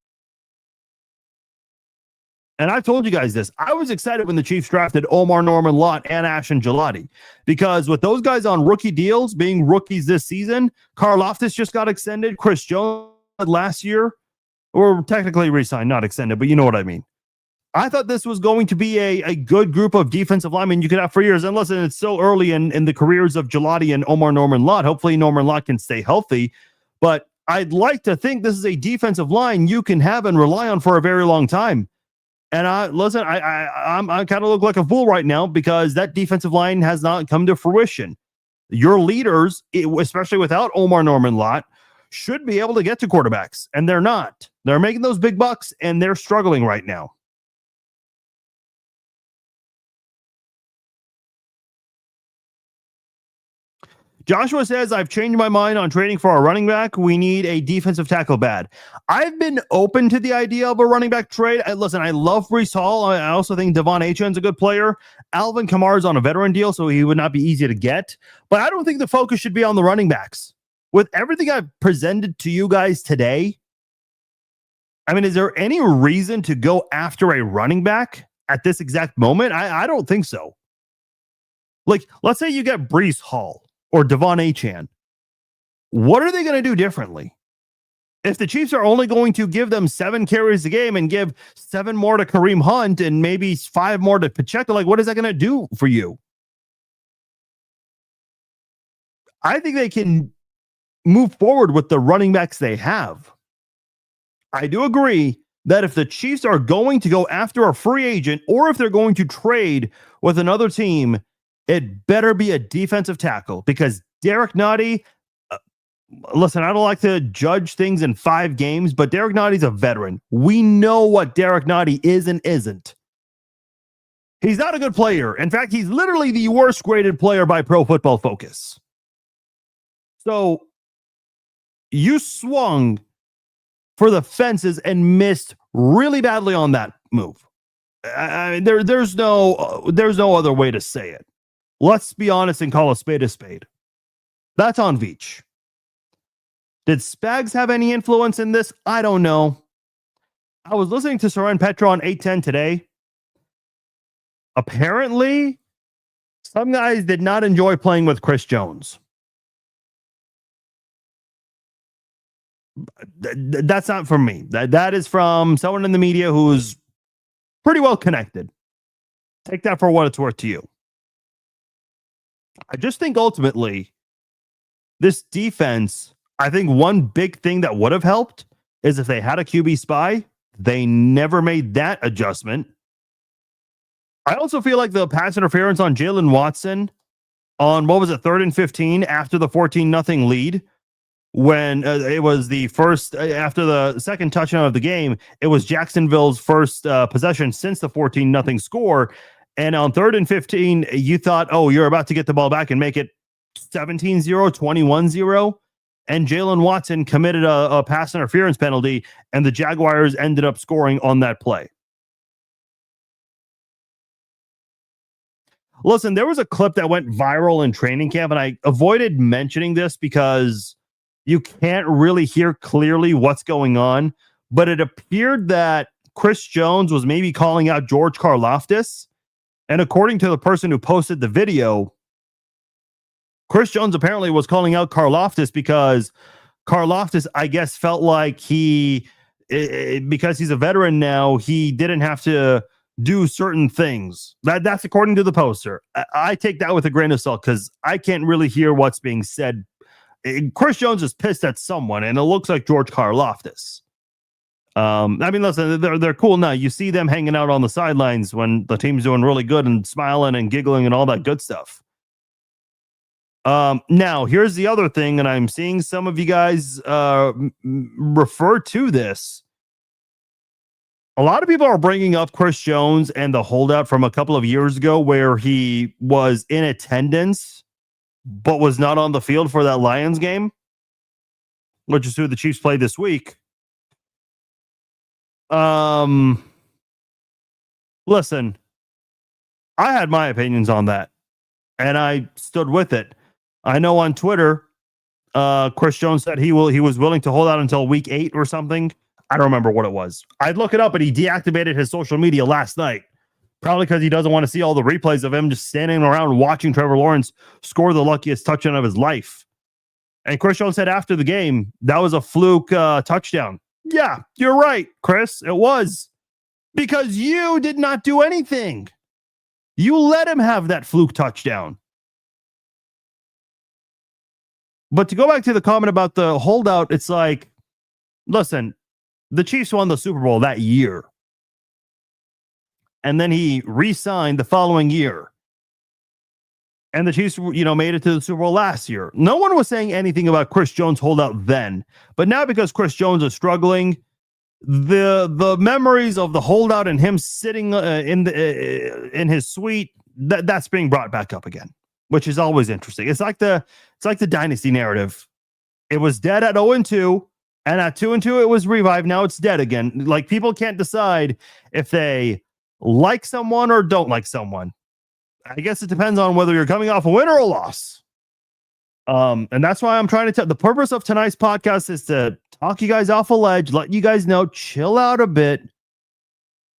And I've told you guys this. I was excited when the Chiefs drafted Omar Norman Lott and Ashton Gelati, because with those guys on rookie deals, being rookies this season, Karlaftis just got extended. Chris Jones last year, or technically re-signed, not extended, but you know what I mean. I thought this was going to be a good group of defensive linemen you could have for years. And listen, it's still early in the careers of Gelati and Omar Norman Lott. Hopefully Norman Lott can stay healthy. But I'd like to think this is a defensive line you can have and rely on for a very long time. And I kind of look like a fool right now because that defensive line has not come to fruition. Your leaders, especially without Omar Norman Lott, should be able to get to quarterbacks, and they're not. They're making those big bucks, and they're struggling right now. Joshua says, I've changed my mind on trading for a running back. We need a defensive tackle bad. I've been open to the idea of a running back trade. Listen, I love Breece Hall. I also think Devon Achane's a good player. Alvin Kamara's on a veteran deal, so he would not be easy to get. But I don't think the focus should be on the running backs. With everything I've presented to you guys today, I mean, is there any reason to go after a running back at this exact moment? I don't think so. Like, let's say you get Breece Hall or Devon Achane. What are they going to do differently? If the Chiefs are only going to give them 7 carries a game and give 7 more to Kareem Hunt and maybe 5 more to Pacheco, like, what is that going to do for you? I think they can move forward with the running backs they have. I do agree that if the Chiefs are going to go after a free agent or if they're going to trade with another team, it better be a defensive tackle because Derek Nottie, listen, I don't like to judge things in 5 games, but Derek Nottie's a veteran. We know what Derek Nottie is and isn't. He's not a good player. In fact, he's literally the worst graded player by Pro Football Focus. So you swung for the fences and missed really badly on that move. I mean, there's no other way to say it. Let's be honest and call a spade a spade. That's on Veach. Did Spags have any influence in this? I don't know. I was listening to Soren Petra on 810 today. Apparently, some guys did not enjoy playing with Chris Jones. That's not from me. That is from someone in the media who's pretty well connected. Take that for what it's worth to you. I just think ultimately, this defense, I think one big thing that would have helped is if they had a QB spy. They never made that adjustment. I also feel like the pass interference on Jalen Watson on, 3rd and 15 after the 14-0 lead, when it was the first, after the second touchdown of the game, it was Jacksonville's first possession since the 14-0 score. And on 3rd and 15, you thought, oh, you're about to get the ball back and make it 17-0, 21-0. And Jalen Watson committed a pass interference penalty, and the Jaguars ended up scoring on that play. Listen, there was a clip that went viral in training camp, and I avoided mentioning this because you can't really hear clearly what's going on. But it appeared that Chris Jones was maybe calling out George Karlaftis. And according to the person who posted the video, Chris Jones apparently was calling out Karlaftis because Karlaftis, I guess, felt like because he's a veteran now, he didn't have to do certain things. That's according to the poster. I take that with a grain of salt because I can't really hear what's being said. Chris Jones is pissed at someone, and it looks like George Karlaftis. I mean, listen, they're cool now. You see them hanging out on the sidelines when the team's doing really good and smiling and giggling and all that good stuff. Now, here's the other thing, and I'm seeing some of you guys refer to this. A lot of people are bringing up Chris Jones and the holdout from a couple of years ago where he was in attendance but was not on the field for that Lions game, which is who the Chiefs play this week. Listen, I had my opinions on that, and I stood with it. I know on Twitter, Chris Jones said he was willing to hold out until week 8 or something. I don't remember what it was. I'd look it up, but he deactivated his social media last night. Probably because he doesn't want to see all the replays of him just standing around watching Trevor Lawrence score the luckiest touchdown of his life. And Chris Jones said after the game, that was a fluke touchdown. Yeah, you're right, Chris. It was. because you did not do anything. You let him have that fluke touchdown. But to go back to the comment about the holdout, it's like, listen, the Chiefs won the Super Bowl that year. And then he re-signed the following year. And the Chiefs, made it to the Super Bowl last year. No one was saying anything about Chris Jones holdout then. But now because Chris Jones is struggling, the memories of the holdout and him sitting in his suite, that's being brought back up again, which is always interesting. It's like the dynasty narrative. It was dead at 0-2, and at 2-2 it was revived. Now it's dead again. Like, people can't decide if they like someone or don't like someone. I guess it depends on whether you're coming off a win or a loss. And that's why I'm trying to tell. The purpose of tonight's podcast is to talk you guys off a ledge, let you guys know, chill out a bit.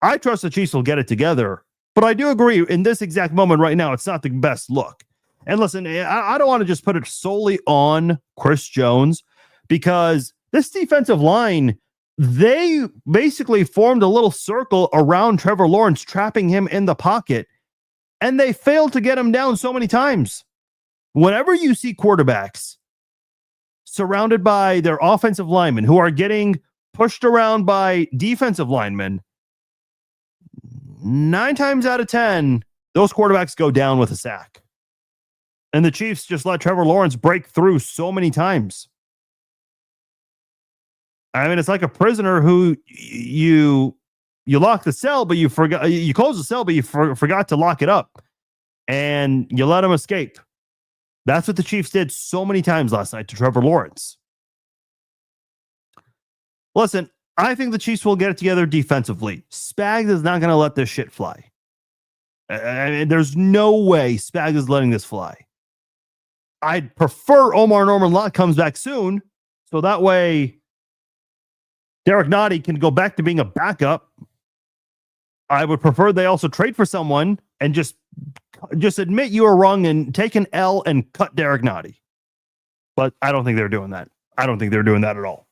I trust the Chiefs will get it together, but I do agree in this exact moment right now, it's not the best look. And listen, I don't want to just put it solely on Chris Jones, because this defensive line, they basically formed a little circle around Trevor Lawrence, trapping him in the pocket, and they failed to get him down so many times. Whenever you see quarterbacks surrounded by their offensive linemen who are getting pushed around by defensive linemen, 9 times out of 10, those quarterbacks go down with a sack. And the Chiefs just let Trevor Lawrence break through so many times. I mean, it's like a prisoner who you lock the cell, but you close the cell, but you forgot to lock it up, and you let him escape. That's what the Chiefs did so many times last night to Trevor Lawrence. Listen, I think the Chiefs will get it together defensively. Spags is not going to let this shit fly. I mean, there's no way Spags is letting this fly. I'd prefer Omar Norman Lott comes back soon, so that way Derek Nottie can go back to being a backup. I would prefer they also trade for someone and just admit you were wrong and take an L and cut Derek Nottie. But I don't think they're doing that. I don't think they're doing that at all.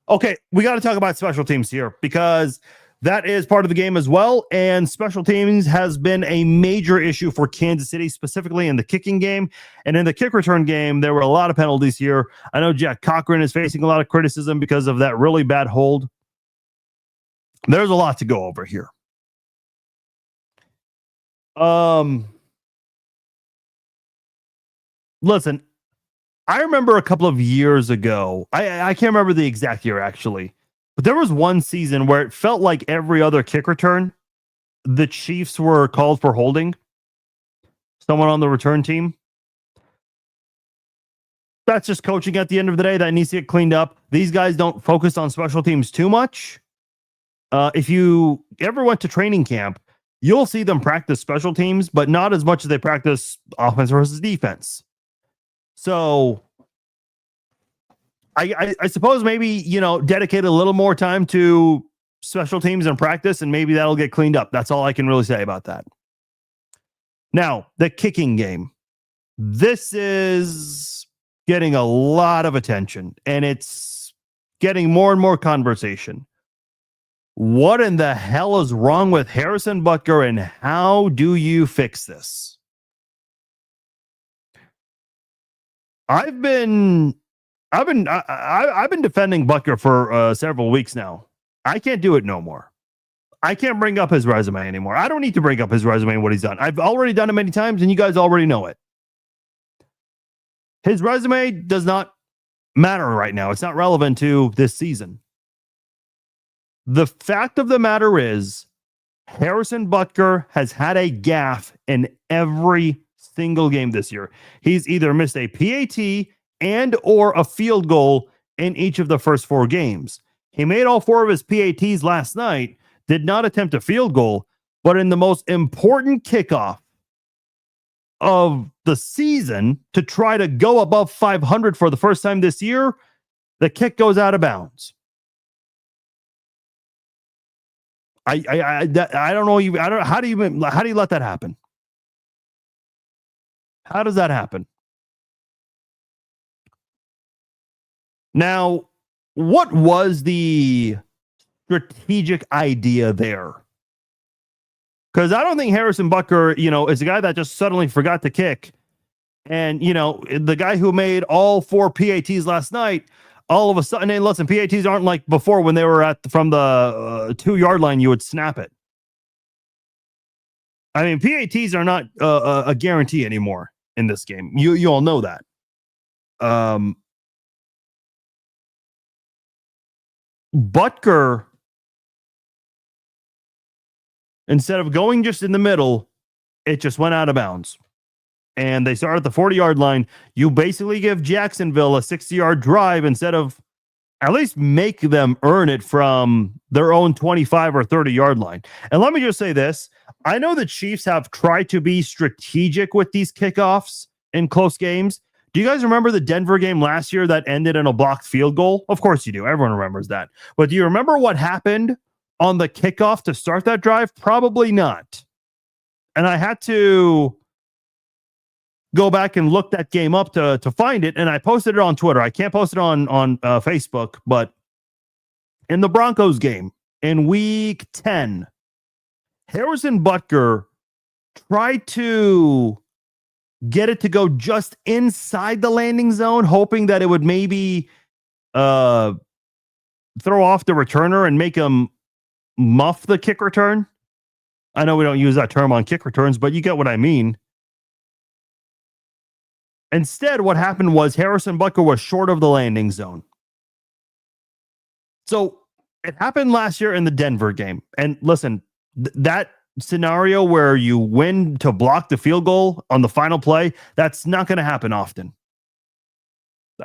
Okay, we got to talk about special teams here, because that is part of the game as well. And special teams has been a major issue for Kansas City, specifically in the kicking game. And in the kick return game, there were a lot of penalties here. I know Jack Cochran is facing a lot of criticism because of that really bad hold. There's a lot to go over here. Listen, I remember a couple of years ago, I can't remember the exact year actually, but there was one season where it felt like every other kick return, the Chiefs were called for holding someone on the return team. That's just coaching at the end of the day. That needs to get cleaned up. These guys don't focus on special teams too much. If you ever went to training camp, you'll see them practice special teams, but not as much as they practice offense versus defense. So I suppose maybe, dedicate a little more time to special teams and practice, and maybe that'll get cleaned up. That's all I can really say about that. Now, the kicking game. This is getting a lot of attention, and it's getting more and more conversation. What in the hell is wrong with Harrison Butker, and how do you fix this? I've been defending Butker for several weeks now. I can't do it no more. I can't bring up his resume anymore. I don't need to bring up his resume and what he's done. I've already done it many times, and you guys already know it. His resume does not matter right now. It's not relevant to this season. The fact of the matter is, Harrison Butker has had a gaffe in every single game this year. He's either missed a PAT and or a field goal in each of the first 4 games. He made all 4 of his PATs last night, did not attempt a field goal, but in the most important kickoff of the season to try to go above 500 for the first time this year, the kick goes out of bounds. I don't know. How do you let that happen? How does that happen? Now, what was the strategic idea there? Because I don't think Harrison Butker, is a guy that just suddenly forgot to kick. And, the guy who made all 4 PATs last night, all of a sudden, and listen, PATs aren't like before when they were from the 2-yard line, you would snap it. I mean, PATs are not a guarantee anymore in this game. You all know that. Butker, instead of going just in the middle, it just went out of bounds. And they start at the 40-yard line. You basically give Jacksonville a 60-yard drive instead of at least make them earn it from their own 25 or 30-yard line. And let me just say this. I know the Chiefs have tried to be strategic with these kickoffs in close games. Do you guys remember the Denver game last year that ended in a blocked field goal? Of course you do. Everyone remembers that. But do you remember what happened on the kickoff to start that drive? Probably not. And I had to go back and look that game up to find it, and I posted it on Twitter. I can't post it on Facebook, but in the Broncos game in week 10, Harrison Butker tried to get it to go just inside the landing zone, hoping that it would maybe throw off the returner and make him muff the kick return. I know we don't use that term on kick returns, but you get what I mean. Instead, what happened was Harrison Butker was short of the landing zone. So it happened last year in the Denver game. And listen, that scenario where you win to block the field goal on the final play, that's not going to happen often.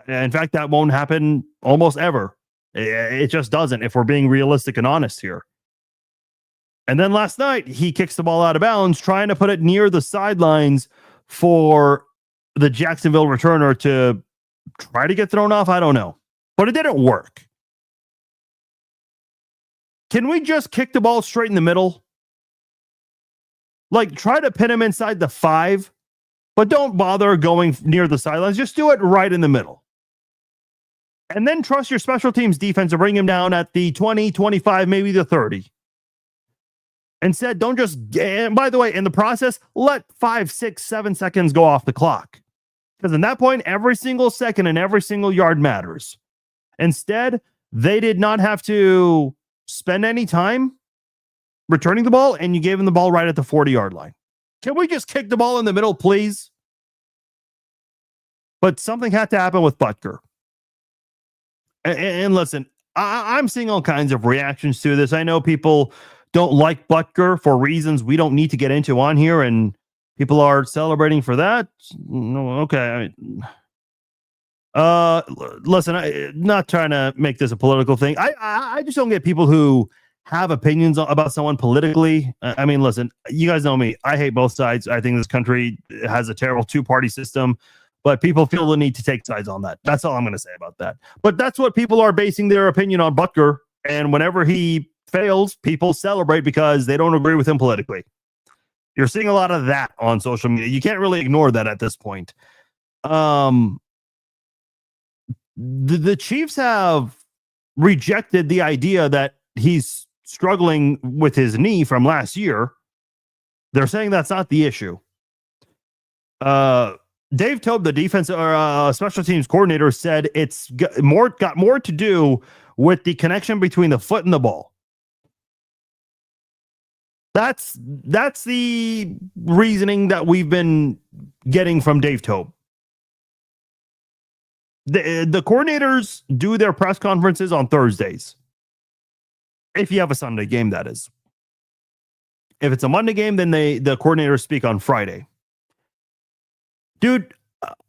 In fact, that won't happen almost ever. It just doesn't, if we're being realistic and honest here. And then last night, he kicks the ball out of bounds, trying to put it near the sidelines for the Jacksonville returner to try to get thrown off. I don't know, but it didn't work. Can we just kick the ball straight in the middle? Like, try to pin him inside the 5, but don't bother going near the sidelines. Just do it right in the middle. And then trust your special teams defense to bring him down at the 20, 25, maybe the 30. Instead, don't just, and by the way, in the process, let 5, 6, 7 seconds go off the clock. Because at that point, every single second and every single yard matters. Instead, they did not have to spend any time returning the ball, and you gave him the ball right at the 40-yard line. Can we just kick the ball in the middle, please? But something had to happen with Butker. And listen, I'm seeing all kinds of reactions to this. I know people don't like Butker for reasons we don't need to get into on here, and people are celebrating for that. No, okay. Listen, I'm not trying to make this a political thing. I just don't get people who have opinions about someone politically. I mean, listen, you guys know me. I hate both sides. I think this country has a terrible 2-party system, but people feel the need to take sides on that. That's all I'm going to say about that. But that's what people are basing their opinion on Butker. And whenever he fails, people celebrate because they don't agree with him politically. You're seeing a lot of that on social media. You can't really ignore that at this point. The Chiefs have rejected the idea that he's struggling with his knee from last year. They're saying that's not the issue. Dave Tobe, the defense or special teams coordinator, said it's got more to do with the connection between the foot and the ball. That's the reasoning that we've been getting from Dave Tobe. The coordinators do their press conferences on Thursdays. If you have a Sunday game, that is. If it's a Monday game, then the coordinators speak on Friday. Dude,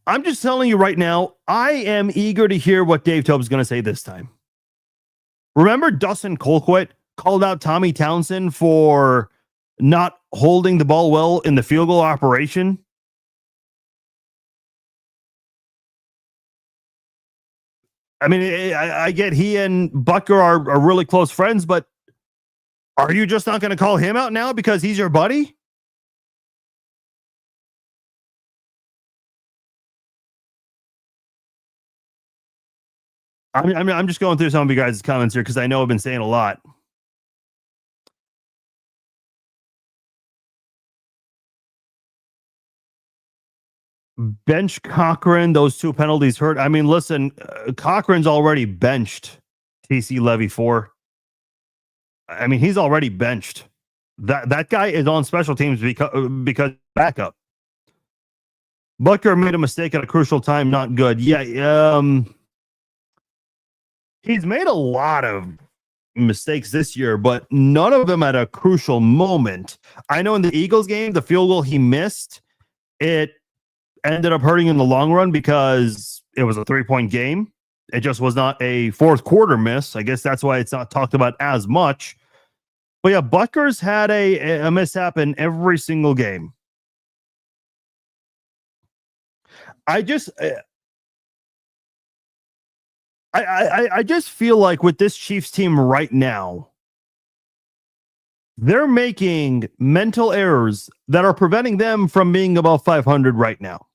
I'm just telling you right now, I am eager to hear what Dave Tobe's going to say this time. Remember Dustin Colquitt called out Tommy Townsend for not holding the ball well in the field goal operation? I mean, I get he and Butker are really close friends, but are you just not going to call him out now because he's your buddy? I'm just going through some of you guys' comments here because I know I've been saying a lot. Bench Cochran, those 2 penalties hurt. I mean, listen, Cochran's already benched TC Levy 4. I mean, he's already benched. That guy is on special teams because backup. Butker made a mistake at a crucial time. Not good. Yeah. He's made a lot of mistakes this year, but none of them at a crucial moment. I know in the Eagles game, the field goal he missed, it ended up hurting in the long run because it was a 3-point game. It just was not a fourth quarter miss. I guess that's why it's not talked about as much. But yeah, Butker's had a mishap in every single game. I just feel like with this Chiefs team right now, they're making mental errors that are preventing them from being above 500 right now.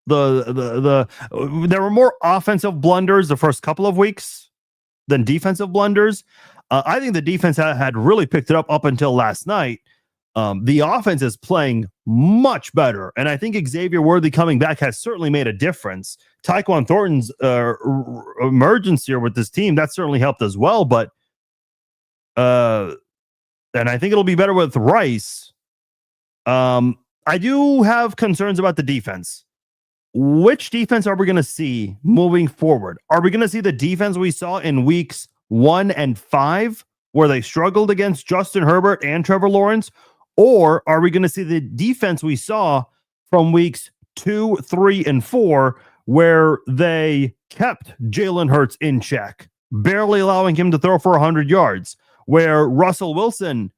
There were more offensive blunders the first couple of weeks than defensive blunders. I think the defense had really picked it up until last night. The offense is playing much better, and I think Xavier Worthy coming back has certainly made a difference. Tyquan Thornton's emergence here with this team, that certainly helped as well, but and I think it'll be better with Rice. I do have concerns about the defense. Which defense are we going to see moving forward? Are we going to see the defense we saw in weeks 1 and 5, where they struggled against Justin Herbert and Trevor Lawrence? Or are we going to see the defense we saw from weeks 2, 3, and 4, where they kept Jalen Hurts in check, barely allowing him to throw for 100 yards, where Russell Wilson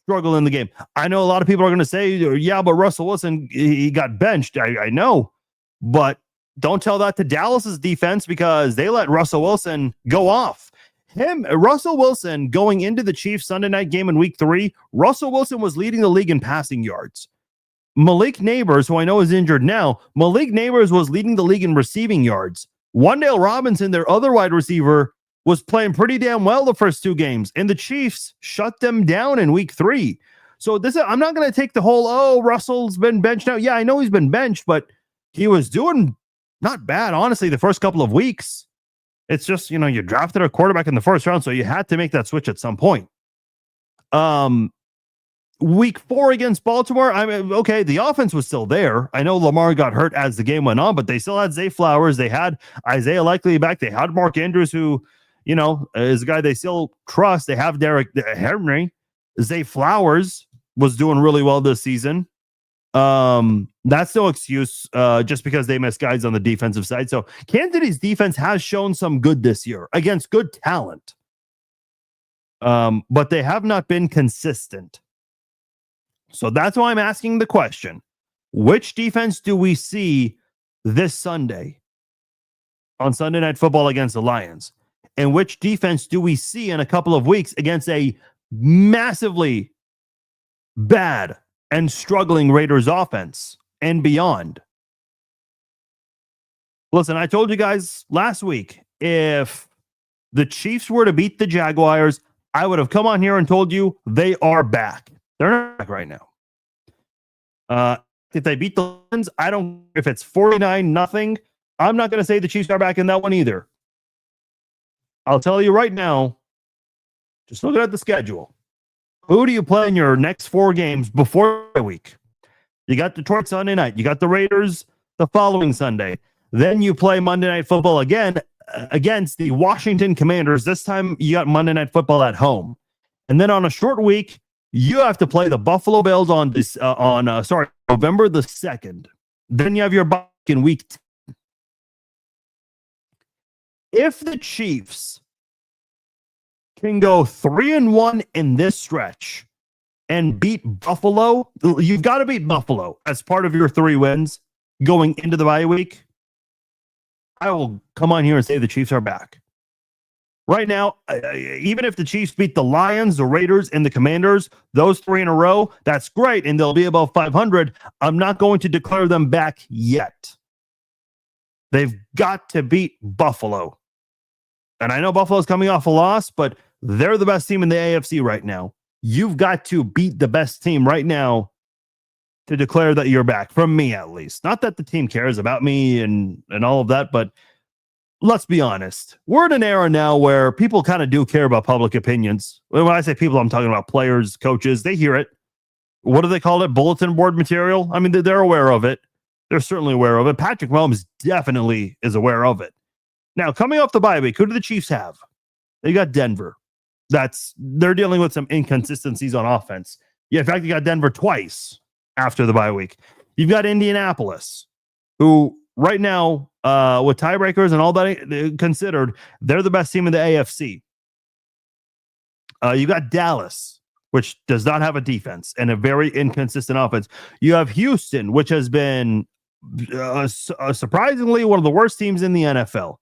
struggled in the game? I know a lot of people are going to say, yeah, but Russell Wilson, he got benched. I know, but don't tell that to Dallas's defense, because they let Russell Wilson go off. Russell Wilson, going into the Chiefs Sunday night game in week 3, Russell Wilson was leading the league in passing yards. Malik Neighbors, who I know is injured now, Malik Neighbors was leading the league in receiving yards. Wan'Dale Robinson, their other wide receiver, was playing pretty damn well the first 2 games, and the Chiefs shut them down in week 3. So I'm not going to take the whole, Russell's been benched now. Yeah, I know he's been benched, but he was doing not bad, honestly, the first couple of weeks. It's just, you drafted a quarterback in the first round, so you had to make that switch at some point. Week 4 against Baltimore, I mean, okay, the offense was still there. I know Lamar got hurt as the game went on, but they still had Zay Flowers. They had Isaiah Likely back. They had Mark Andrews, who, is a guy they still trust. They have Derrick Henry. Zay Flowers was doing really well this season. That's no excuse, just because they missed guys on the defensive side. So Kansas City's defense has shown some good this year against good talent. But they have not been consistent. So that's why I'm asking the question: which defense do we see this Sunday on Sunday Night Football against the Lions? And which defense do we see in a couple of weeks against a massively bad and struggling Raiders offense and beyond? Listen, I told you guys last week, if the Chiefs were to beat the Jaguars, I would have come on here and told you they are back. They're not back right now. If they beat the Lions, I don't, if it's 49-0, I'm not going to say the Chiefs are back in that one either. I'll tell you right now, just looking at the schedule, who do you play in your next 4 games before the week? You got Detroit Sunday night. You got the Raiders the following Sunday. Then you play Monday Night Football again against the Washington Commanders. This time you got Monday Night Football at home. And then on a short week, you have to play the Buffalo Bills on November the 2nd. Then you have your bye in week 10. If the Chiefs can go 3-1 in this stretch and beat Buffalo, you've got to beat Buffalo as part of your 3 wins going into the bye week, I will come on here and say the Chiefs are back. Right now, even if the Chiefs beat the Lions, the Raiders, and the Commanders, those 3 in a row, that's great, and they'll be above 500. I'm not going to declare them back yet. They've got to beat Buffalo. And I know Buffalo's coming off a loss, but they're the best team in the AFC right now. You've got to beat the best team right now to declare that you're back, from me at least. Not that the team cares about me and all of that, but let's be honest. We're in an era now where people kind of do care about public opinions. When I say people, I'm talking about players, coaches. They hear it. What do they call it? Bulletin board material? I mean, they're aware of it. They're certainly aware of it. Patrick Mahomes definitely is aware of it. Now, coming off the bye week, who do the Chiefs have? They got Denver. They're dealing with some inconsistencies on offense. Yeah, in fact, you got Denver twice after the bye week. You've got Indianapolis, who right now, with tiebreakers and all that considered, they're the best team in the AFC. You got Dallas, which does not have a defense and a very inconsistent offense. You have Houston, which has been surprisingly one of the worst teams in the NFL.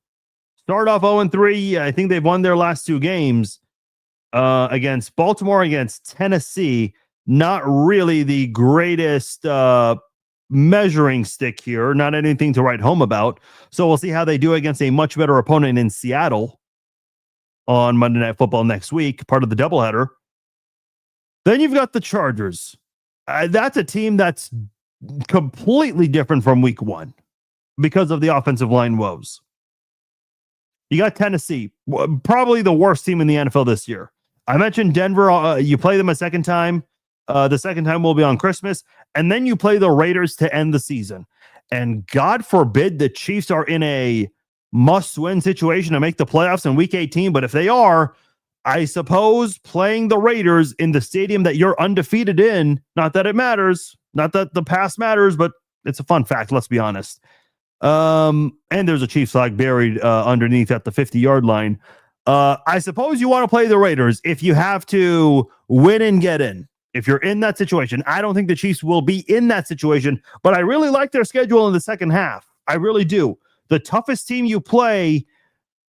Start off 0-3. I think they've won their last two games against Baltimore, against Tennessee. Not really the greatest measuring stick here. Not anything to write home about. So we'll see how they do against a much better opponent in Seattle on Monday Night Football next week, part of the doubleheader. Then you've got the Chargers. That's a team that's completely different from week one because of the offensive line woes. You got Tennessee, probably the worst team in the NFL this year. I mentioned Denver. You play them a second time. The second time will be on Christmas. And then you play the Raiders to end the season. And God forbid the Chiefs are in a must-win situation to make the playoffs in Week 18. But if they are, I suppose playing the Raiders in the stadium that you're undefeated in, not that it matters, not that the past matters, but it's a fun fact, let's be honest. And there's a Chiefs flag buried underneath at the 50-yard line. I suppose you want to play the Raiders if you have to win and get in. If you're in that situation, I don't think the Chiefs will be in that situation, but I really like their schedule in the second half. I really do. The toughest team you play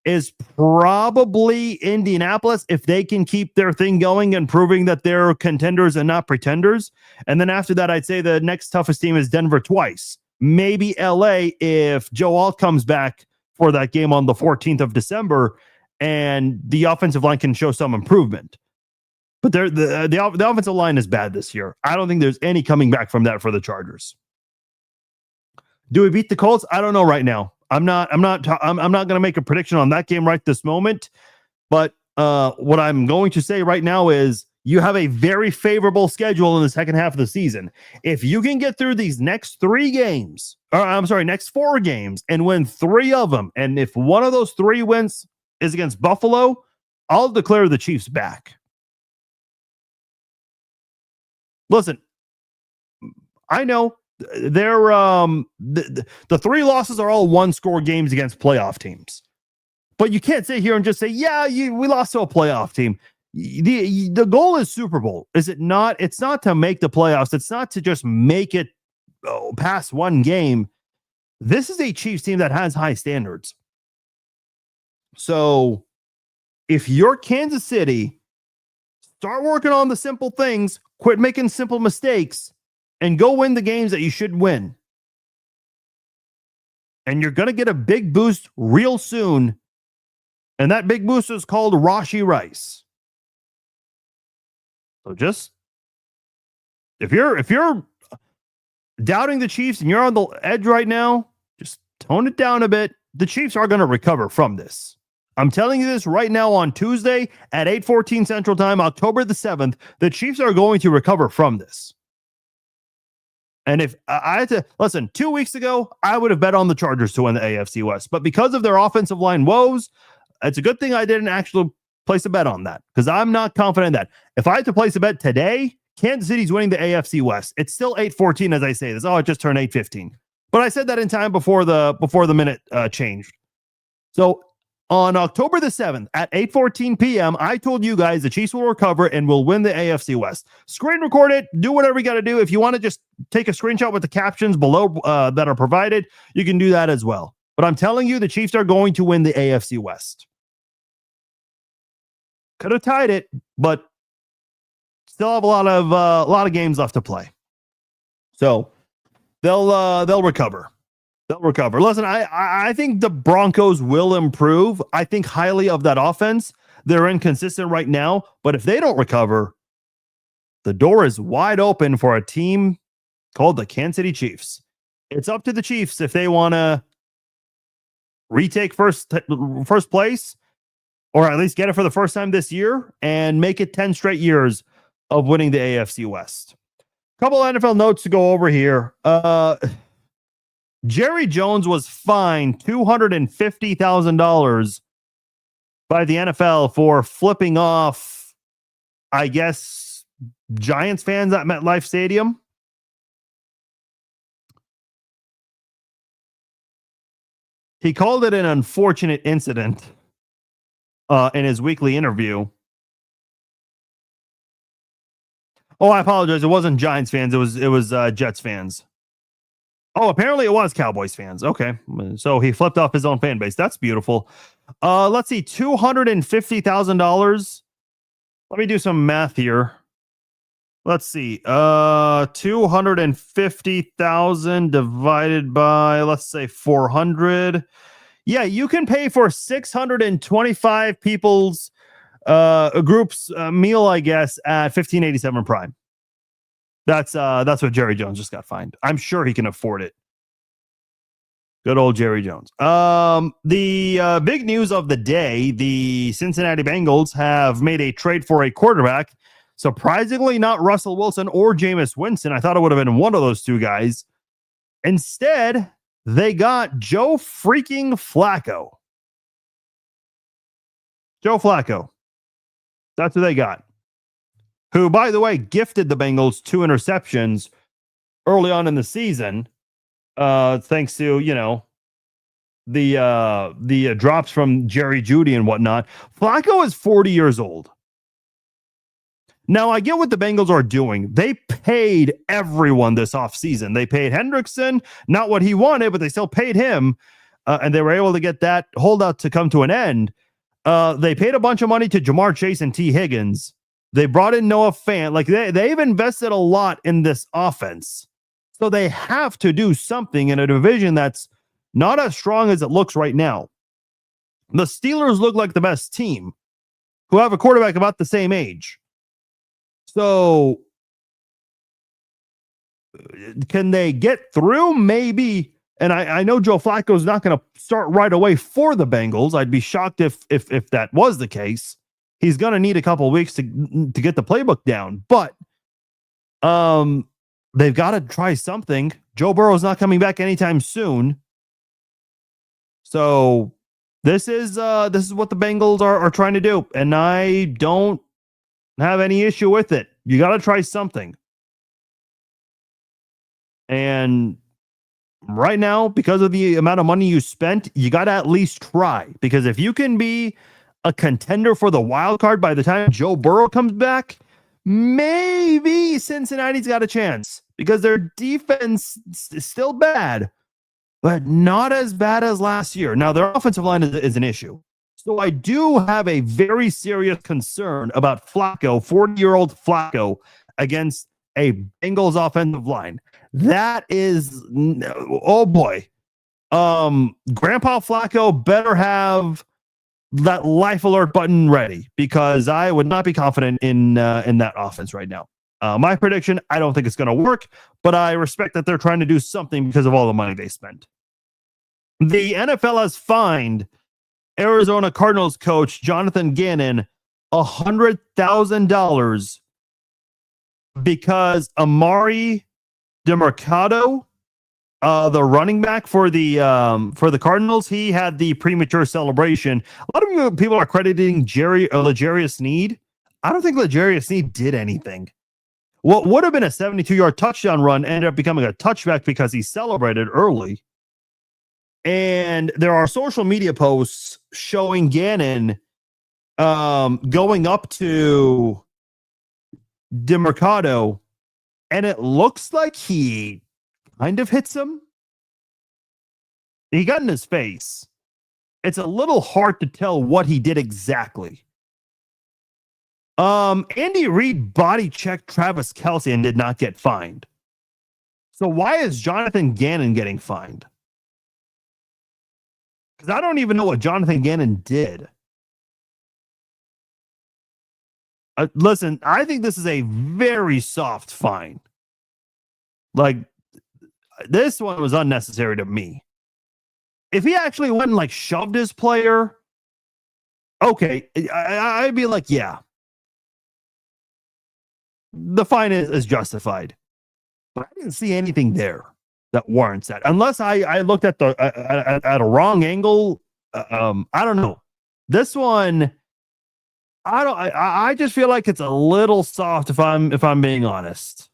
is probably Indianapolis if they can keep their thing going and proving that they're contenders and not pretenders. And then after that, I'd say the next toughest team is Denver twice. Maybe LA if Joe Alt comes back for that game on the 14th of December and the offensive line can show some improvement. But the offensive line is bad this year. I don't think there's any coming back from that for the Chargers. Do we beat the Colts? I don't know right now. I'm not going to make a prediction on that game right this moment. But what I'm going to say right now is you have a very favorable schedule in the second half of the season. If you can get through these next next 4 games and win 3 of them, and if one of those 3 wins is against Buffalo, I'll declare the Chiefs back. Listen, I know they're the 3 losses are all 1-score games against playoff teams. But you can't sit here and just say, we lost to a playoff team. The goal is Super Bowl, is it not? It's not to make the playoffs. It's not to just make it past one game. This is a Chiefs team that has high standards. So if you're Kansas City, start working on the simple things, quit making simple mistakes, and go win the games that you should win. And you're going to get a big boost real soon. And that big boost is called Rashee Rice. So just, if you're doubting the Chiefs and you're on the edge right now, just tone it down a bit. The Chiefs are going to recover from this. I'm telling you this right now on Tuesday at 8:14 Central Time, October the 7th. The Chiefs are going to recover from this. And if I had to, listen, 2 weeks ago, I would have bet on the Chargers to win the AFC West. But because of their offensive line woes, it's a good thing I didn't actually place a bet on that, because I'm not confident in that. If I had to place a bet today, Kansas City's winning the AFC West. It's still 8:14 as I say this. Oh, it just turned 8:15. But I said that in time before the minute changed. So on October the 7th at 8:14 p.m., I told you guys the Chiefs will recover and will win the AFC West. Screen record it. Do whatever you got to do. If you want to just take a screenshot with the captions below that are provided, you can do that as well. But I'm telling you, the Chiefs are going to win the AFC West. Could have tied it, but still have a lot of games left to play. So they'll recover. They'll recover. Listen, I think the Broncos will improve. I think highly of that offense. They're inconsistent right now, but if they don't recover, the door is wide open for a team called the Kansas City Chiefs. It's up to the Chiefs if they want to retake first place, or at least get it for the first time this year and make it 10 straight years of winning the AFC West. Couple NFL notes to go over here. Jerry Jones was fined $250,000 by the NFL for flipping off, I guess, Giants fans at MetLife Stadium. He called it an unfortunate incident in his weekly interview. Oh, I apologize. It wasn't Giants fans. It was Jets fans. Oh, apparently it was Cowboys fans. Okay. So he flipped off his own fan base. That's beautiful. Let's see. $250,000. Let me do some math here. Let's see. 250,000 divided by, let's say, 400. Yeah, you can pay for 625 people's group's meal, I guess, at $15.87 prime. That's what Jerry Jones just got fined. I'm sure he can afford it. Good old Jerry Jones. The big news of the day: the Cincinnati Bengals have made a trade for a quarterback. Surprisingly, not Russell Wilson or Jameis Winston. I thought it would have been one of those two guys. Instead, they got Joe freaking Flacco. Joe Flacco. That's who they got. Who, by the way, gifted the Bengals 2 interceptions early on in the season, thanks to, the drops from Jerry Jeudy and whatnot. Flacco is 40 years old. Now, I get what the Bengals are doing. They paid everyone this offseason. They paid Hendrickson, not what he wanted, but they still paid him, and they were able to get that holdout to come to an end. They paid a bunch of money to Jamar Chase and T. Higgins. They brought in Noah Fant. Like, they've invested a lot in this offense. So they have to do something in a division that's not as strong as it looks right now. The Steelers look like the best team, who have a quarterback about the same age. So can they get through? Maybe. And I know Joe Flacco is not going to start right away for the Bengals. I'd be shocked if that was the case. He's going to need a couple of weeks to get the playbook down. But they've got to try something. Joe Burrow's not coming back anytime soon. So this is what the Bengals are trying to do. And I don't have any issue with it. You got to try something. And right now, because of the amount of money you spent, you got to at least try. Because if you can be a contender for the wild card by the time Joe Burrow comes back, maybe Cincinnati's got a chance. Because their defense is still bad, but not as bad as last year. Now, their offensive line is an issue. So I do have a very serious concern about Flacco, 40-year-old Flacco, against a Bengals offensive line. That is, oh boy. Grandpa Flacco better have that life alert button ready, because I would not be confident in that offense right now. My prediction, I don't think it's going to work, but I respect that they're trying to do something because of all the money they spent. The NFL has fined Arizona Cardinals coach Jonathan Gannon $100,000 because Amari DeMarcado, the running back for the Cardinals, he had the premature celebration. A lot of people are crediting L'Jarius Sneed. I don't think L'Jarius Sneed did anything. What would have been a 72-yard touchdown run ended up becoming a touchback because he celebrated early. And there are social media posts showing Gannon going up to DeMarcado, and it looks like he kind of hits him. He got in his face. It's a little hard to tell what he did exactly. Andy Reid body checked Travis Kelce and did not get fined. So why is Jonathan Gannon getting fined? Because I don't even know what Jonathan Gannon did. Listen, I think this is a very soft fine. Like, This one was unnecessary to me. If he actually went and like shoved his player, okay, I'd be like, yeah, the fine is justified. But I didn't see anything there that warrants that, unless I looked at the at a wrong angle. I don't know. This one, I just feel like it's a little soft if I'm being honest.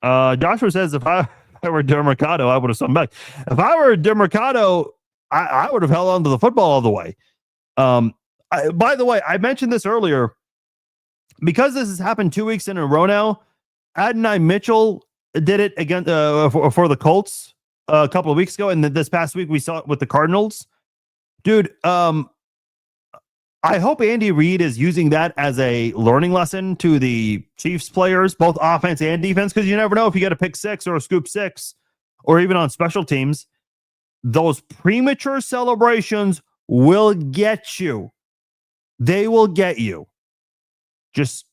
Joshua says if I were Demercado, I would have sung back. If I were Demercado, I would have held on to the football all the way. By the way, I mentioned this earlier because this has happened 2 weeks in a row now. Adonai Mitchell did it again for the Colts a couple of weeks ago, and this past week we saw it with the Cardinals. Dude, I hope Andy Reid is using that as a learning lesson to the Chiefs players, both offense and defense, because you never know if you get a pick six or a scoop six, or even on special teams. Those premature celebrations will get you. They will get you. Just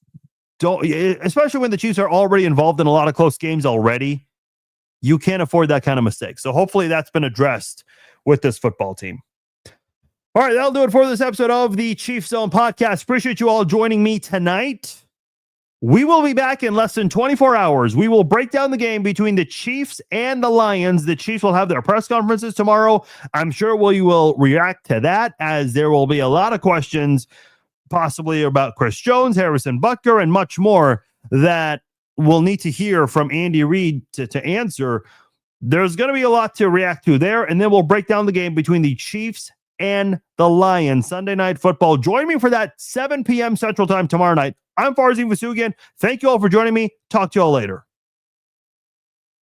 don't, especially when the Chiefs are already involved in a lot of close games already. You can't afford that kind of mistake. So hopefully that's been addressed with this football team. All right, that'll do it for this episode of the Chiefs Zone podcast. Appreciate you all joining me tonight. We will be back in less than 24 hours. We will break down the game between the Chiefs and the Lions. The Chiefs will have their press conferences tomorrow. I'm sure we will react to that, as there will be a lot of questions, possibly about Chris Jones, Harrison Butker, and much more that we'll need to hear from Andy Reid to answer. There's going to be a lot to react to there, and then we'll break down the game between the Chiefs and the Lions. Sunday Night Football. Join me for that 7 p.m. Central Time tomorrow night. I'm Farzin Vasugian. Thank you all for joining me. Talk to you all later.